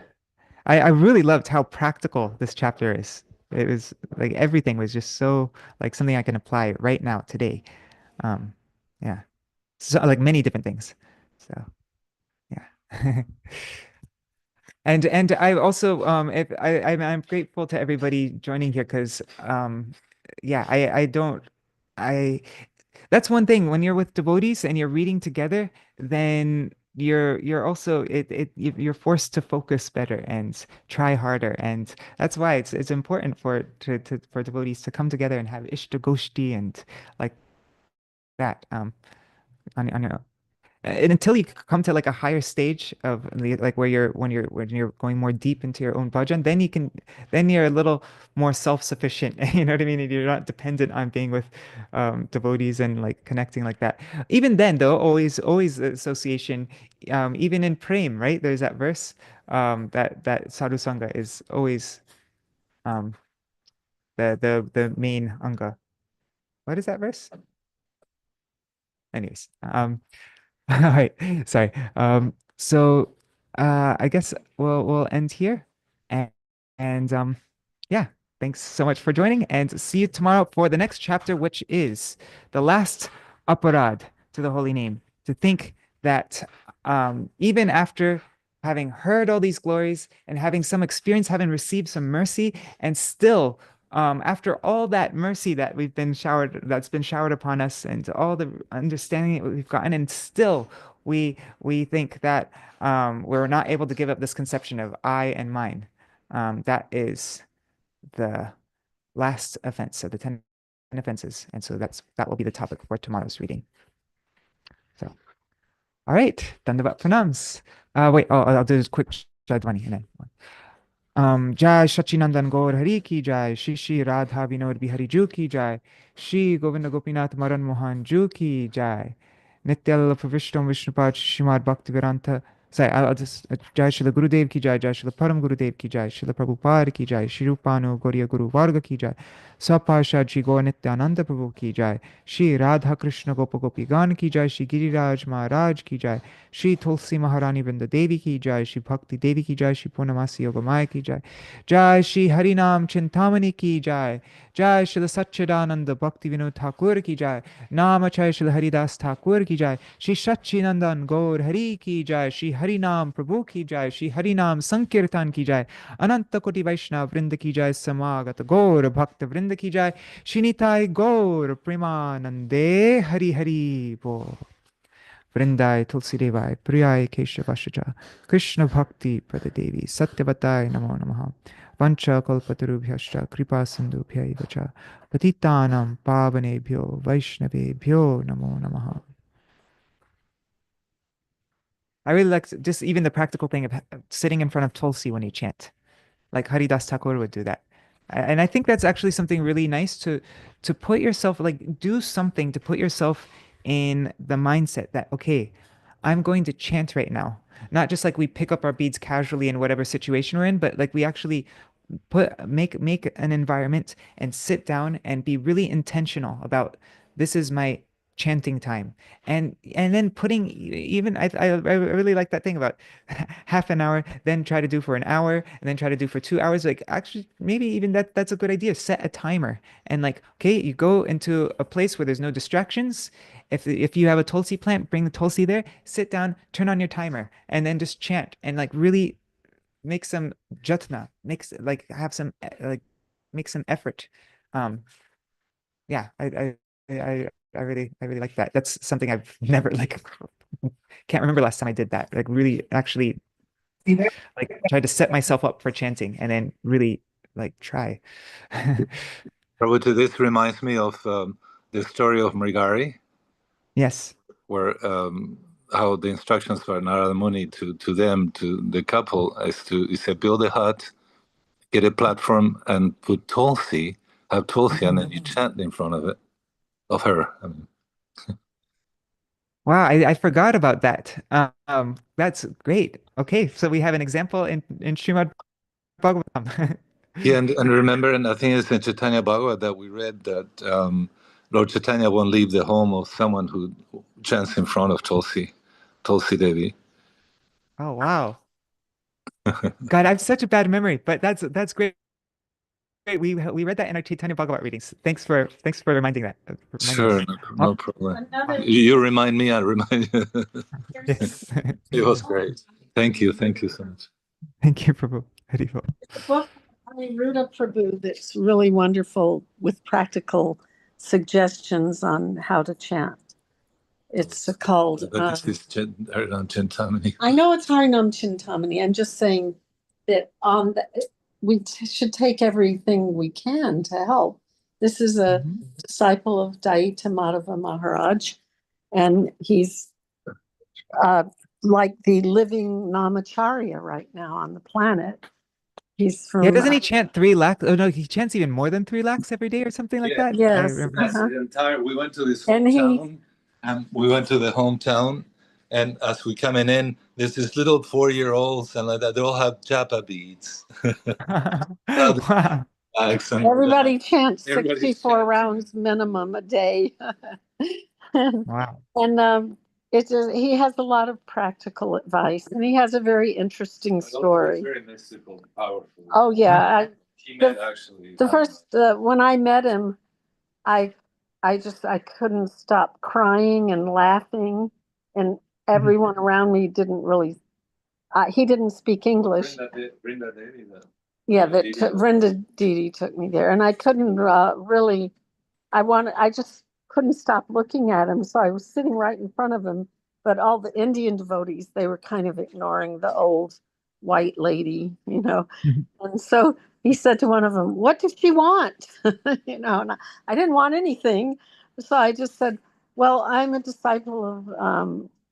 I really loved how practical this chapter is. It was like everything was just so like something I can apply right now today. Um yeah. So like many different things. So yeah. And I also if I'm grateful to everybody joining here because yeah I don't I that's one thing when you're with devotees and you're reading together then you're also you're forced to focus better and try harder and that's why it's important for devotees to come together and have ishtagoshti and like that on your and until you come to like a higher stage of like where when you're going more deep into your own bhajan, then you're a little more self-sufficient. You know what I mean? And you're not dependent on being with devotees and like connecting like that. Even then, though, always the association. Even in prem, right? There's that verse that sadhu sangha is always um, the main anga. What is that verse? Anyways, all right, sorry. So I guess we'll end here, and yeah, thanks so much for joining, and see you tomorrow for the next chapter, which is the last aparad to the holy name. To think that even after having heard all these glories and having some experience, having received some mercy, and still after all that mercy that's been showered upon us, and all the understanding that we've gotten, and still we think that we're not able to give up this conception of I and mine. That is the last offense of the 10 offenses, and so that will be the topic for tomorrow's reading. So, all right, Dandavat Pranams. Wait, I'll do this quick Shadwani and then one. Jai Saccidānanda Gaur Hari ki jai, Shri Radha Vinod Bihari Ju ki jai, Shri Govinda Gopinath Madan Mohan Ju ki jai, Nityal Pravishtam Vishnupad Shrimad Bhaktivedanta. Sorry, I'll just Jai Srila Gurudev ki jai, Jai Srila Param Gurudev ki jai, Srila Prabhupada ki jai, Shri Rupanu Gauriya Guru Varga ki jai, Sapashad Shri Gaur Nityananda Prabhu ki jai, Shri Radha Krishna Gopa Gopi Gan ki jai, Shri Giriraj Maharaj ki jai, Shri Tulsi Maharani Vrinda Devi ki jai, Shri Bhakti Devi ki jai, Shri Purnamasi Yogamaya ki jai, Jai Shri Harināma-cintāmaṇi ki jai, Jai Śrīla Saccidānanda Bhaktivinoda Ṭhākura ki jai, Nāmāparādha Śrīla Haridas Ṭhākura ki jai, Shri Saccidānanda Gaur Hari ki jai, Shri Harinam Prabhu ki jai, Shri Harinam Sankirtan ki jai, Ananta Koti Vaishnav Vrinda ki jai, Samagat Gaur Bhakta Vrinda ki jai, Shinitai Gaur Premanande Hari Hari Bo. Vrindai Tulsi Devai, Priyai Keshavashaja, Krishna Bhakti Pradadevi, Satyavatai Namo Namaha, Vancha Kalpatarubhyascha, Kripa Sindhubhyai Vacha, Patitanam Pavanebhyo, Vaishnavebhyo Namo Namaha. I really like just even the practical thing of sitting in front of Tulsi when you chant. Like Haridas Thakur would do that. And I think that's actually something really nice to put yourself, like do something to put yourself in the mindset that, okay, I'm going to chant right now. Not just like we pick up our beads casually in whatever situation we're in, but like we actually make an environment and sit down and be really intentional about this is my chanting time, and then putting even I really like that thing about half an hour, then try to do for an hour, and then try to do for 2 hours. Like actually maybe even that's a good idea. Set a timer and like, okay, you go into a place where there's no distractions. If you have a Tulsi plant, bring the Tulsi there, sit down, turn on your timer, and then just chant and like really make some jatna, make some effort. Yeah, I really like that. That's something I've never like can't remember last time I did that. Like really actually like tried to set myself up for chanting and then really like try. Prabhupada, this reminds me of the story of Mrigari. Yes. Where how the instructions for Narada Muni to the couple is he said, build a hut, get a platform, and put Tulsi, have Tulsi, and then you chant in front of her. I mean. Wow, I forgot about that. That's great. Okay, so we have an example in Srimad Bhagavatam. Yeah, and remember, and I think it's in Chaitanya Bhagavad that we read that Lord Chaitanya won't leave the home of someone who chants in front of Tulsi Devi. Oh wow. God, I have such a bad memory, but that's great. We read that in our Chaitanya Bhagavat readings. Thanks for reminding that. Sure, no problem. You remind me, I remind you. Yes. It was great. Thank you so much. Thank you, Prabhu. Haribol. The book by Ruda Prabhu that's really wonderful with practical suggestions on how to chant. It's called. But this is Harināma-cintāmaṇi. I know it's Harināma-cintāmaṇi. I'm just saying that we should take everything we can to help. This is a disciple of Daita Madhava Maharaj, and he's like the living Namacharya right now on the planet. He's from. Yeah, doesn't he chant 3 lakhs? Oh no, he chants even more than 3 lakhs every day or something like that. Yes. We went to this hometown, and we went to the hometown, and as we coming in, there's this little 4-year-olds and like that. They all have japa beads. Wow. Everybody chants 64 rounds minimum a day. Wow. And it's just, he has a lot of practical advice, and he has a very interesting story. Very mystical, powerful. Oh yeah, He met actually. The first when I met him, I couldn't stop crying and laughing, and everyone around me didn't really. He didn't speak English. Vrinda Devi, yeah, Vrinda Didi took me there, and I couldn't really. I just couldn't stop looking at him, so I was sitting right in front of him. But all the Indian devotees, they were kind of ignoring the old white lady, you know. And so he said to one of them, "What did she want?" You know, and I didn't want anything, so I just said, "Well, I'm a disciple of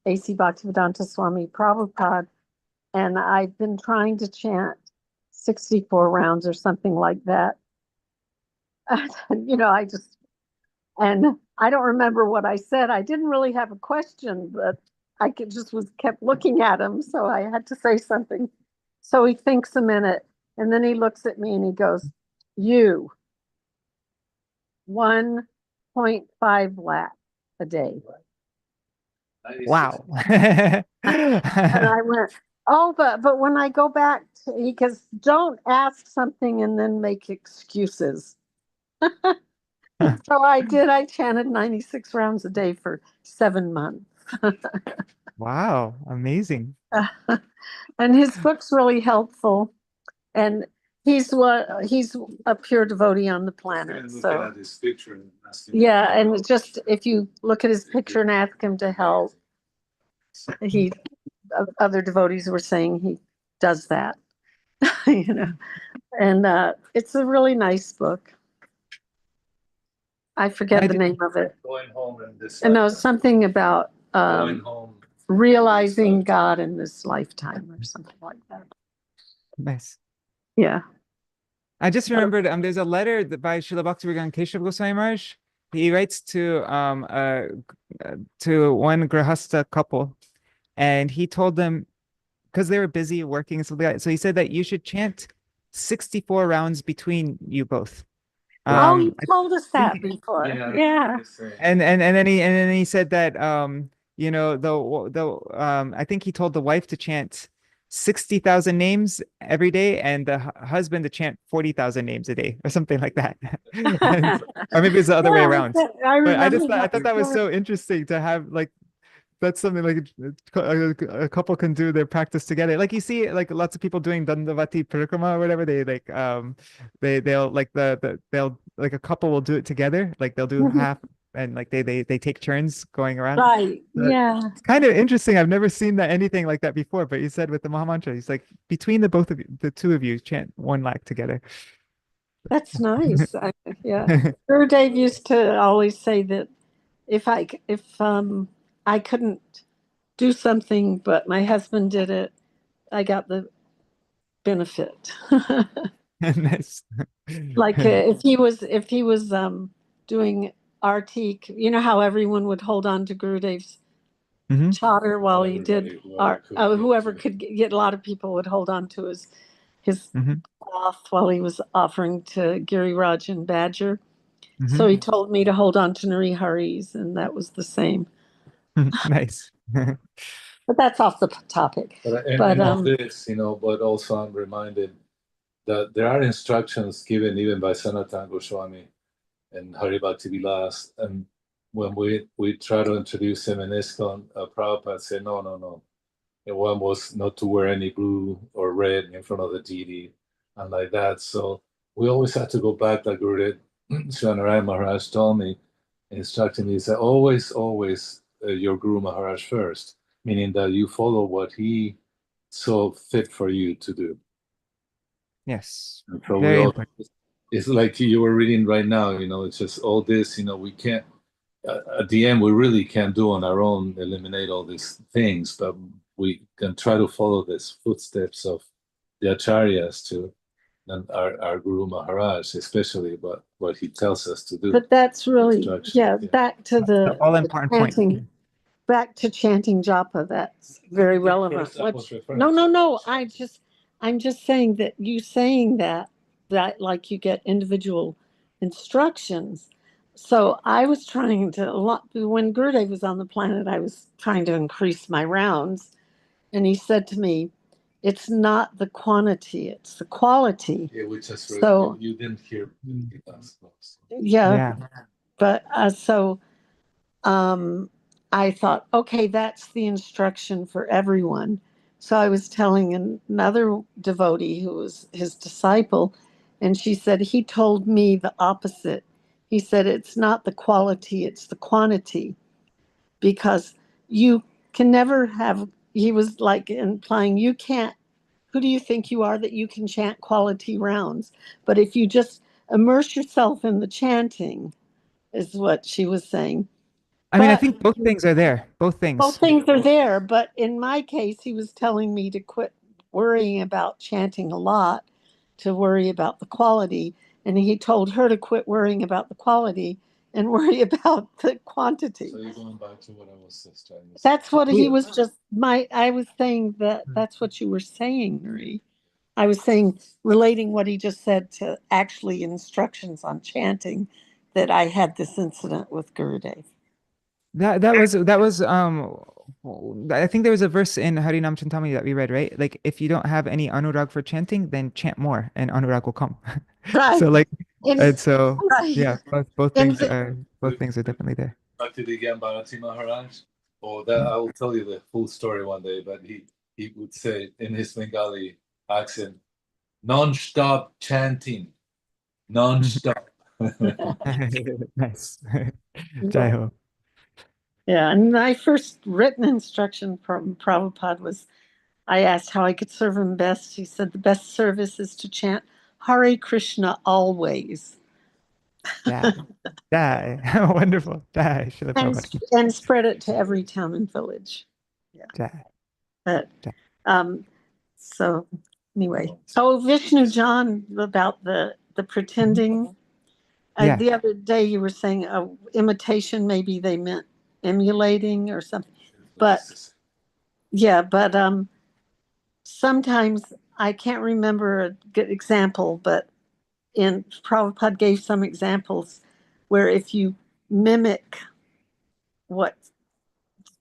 A.C. Bhaktivedanta Swami Prabhupada, and I've been trying to chant 64 rounds or something like that." You know, and I don't remember what I said. I didn't really have a question, but I kept looking at him, so I had to say something. So he thinks a minute, and then he looks at me and he goes, "You, 1.5 lakhs a day." Wow. And I went, "Oh, but when I go back to," because don't ask something and then make excuses. So I did. I chanted 96 rounds a day for 7 months. Wow, amazing. And his book's really helpful. And he's a pure devotee on the planet. So at his picture and ask him. yeah, and just if you look at his picture and ask him to help, other devotees were saying he does that. You know, and it's a really nice book. I forget the name of it. Going home and this. And no, something about Going home. realizing God in this lifetime or something like that. Nice. Yeah. I just remembered there's a letter by Srila Bhaktivinoda Keshav Goswami Maharaj. He writes to one grahastha couple, and he told them, because they were busy working and something like that, so he said that you should chant 64 rounds between you both. You told us that before. Yeah. And then he said that you know, I think he told the wife to chant 60,000 names every day, and the husband to chant 40,000 names a day, or something like that. Or maybe it's the other way around. But I thought that was so interesting to have, like, that's something like a couple can do their practice together. Like you see, like lots of people doing Dandavati Parikrama or whatever. They like they'll like they'll like a couple will do it together. Like they'll do half, and like they take turns going around. Right. But yeah. it's kind of interesting. I've never seen anything like that before. But you said with the Mahamantra, he's like, between the two of you, chant 1 lakh together. That's nice. Yeah. Gurudev used to always say that if I couldn't do something, but my husband did it, I got the benefit. Nice. Like if he was doing artik, you know how everyone would hold on to Gurudev's chatter while he did art. Whoever could get, a lot of people would hold on to his cloth while he was offering to Giriraj and Badger. So he told me to hold on to Nari Hari's, and that was the same. Nice. But that's off the topic. But this, you know, but also I'm reminded that there are instructions given even by Sanatana Goswami and Hari Bhakti Vilas, and when we try to introduce him in ISKCON, Prabhupada said, no. And one was not to wear any blue or red in front of the deity, and like that. So we always have to go back, like Gurudev Srinarayan Maharaj told me, instructing me, he said, always your Guru Maharaj first, meaning that you follow what he saw fit for you to do. Yes. And so Very important. it's like you were reading right now, you know, it's just all this, you know, we can't, at the end, we really can't do on our own, eliminate all these things, but we can try to follow these footsteps of the Acharyas and our Guru Maharaj, especially what he tells us to do. But that's really, back to the all-important chanting, point. back to chanting japa, that's very relevant. No, I'm just saying that you saying that like you get individual instructions. So I was trying to, when Gurudev was on the planet, I was trying to increase my rounds. And he said to me, it's not the quantity, it's the quality. Yeah, we just read, so you didn't hear. Yeah. But I thought, okay, that's the instruction for everyone. So I was telling another devotee who was his disciple, and she said, he told me the opposite. He said, it's not the quality, it's the quantity. Because you can never have, he was like implying, you can't, who do you think you are that you can chant quality rounds? But if you just immerse yourself in the chanting, is what she was saying. I mean, I think both things are there. Both things. Both things are there. But in my case, he was telling me to quit worrying about chanting a lot, to worry about the quality. And he told her to quit worrying about the quality and worry about the quantity. So you're going back to what I was just trying to say. That's what he was I was saying that's what you were saying, Marie. I was saying, relating what he just said to actually instructions on chanting, that I had this incident with Gurudev. That was I think there was a verse in Harināma-cintāmaṇi that we read, right? Like, if you don't have any anurag for chanting, then chant more and anurag will come. Right. So like, right. Yeah, both things are definitely there. Bhakti Vigyan Bharati Maharaj, Oh, that I will tell you the full story one day, but he would say in his Bengali accent, non-stop chanting, non-stop. Nice. Jai Ho. Yeah, and my first written instruction from Prabhupada was, I asked how I could serve him best. He said the best service is to chant Hare Krishna always. Jai. Jai. Wonderful. Jai. Srila Prabhupada. And spread it to every town and village. Jai. But Jai. so anyway. Oh, Vishnu John, about the pretending. Yeah. The other day you were saying imitation, maybe they meant emulating or something. But yeah, but sometimes I can't remember a good example, but in Prabhupada gave some examples where if you mimic what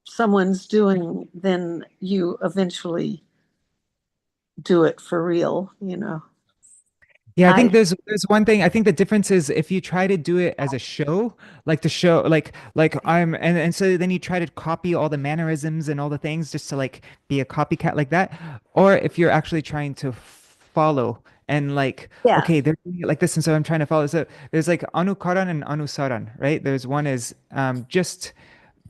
someone's doing, then you eventually do it for real, you know. Yeah, I think there's one thing. I think the difference is if you try to do it as a show, like the show, like and so then you try to copy all the mannerisms and all the things just to like be a copycat like that, or if you're actually trying to follow and like, okay, they're doing it like this, and so I'm trying to follow. So there's like anukaran and anusaran, right? There's one is just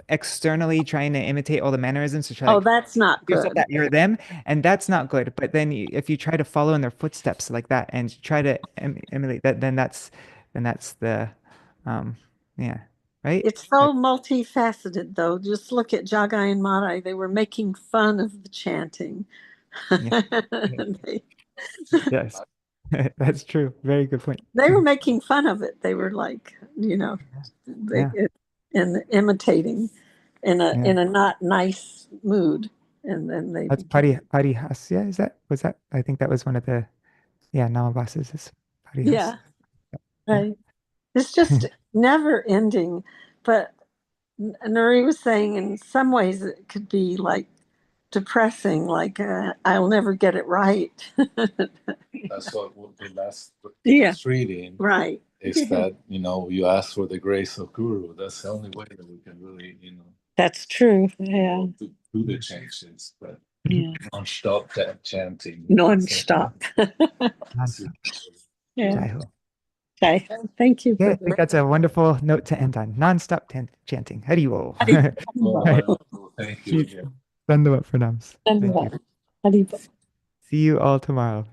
externally trying to imitate all the mannerisms to try that's not good. that you're them, and that's not good. But then if you try to follow in their footsteps like that and try to emulate that, then that's the yeah, right? It's so multifaceted though. Just look at Jagai and Madai. They were making fun of the chanting. Yeah. Yes. That's true. Very good point. They were making fun of it. They were like, you know, and imitating in a not nice mood. And then they That's parihasya, was that? I think that was one of the Namabasas is parihasya. Yeah. Right. It's just never ending. But Nuri was saying in some ways it could be like depressing, like I'll never get it right. That's what the last reading, right? Is that you ask for the grace of Guru. That's the only way that we can really That's true. Yeah. Do the changes, but non-stop chanting. Non-stop. Yeah. Okay. Thank you. Yeah, I think that's a wonderful note to end on. Non-stop chanting. Haribol. Thank you. Dandavat pranams. Thank you. See you all tomorrow.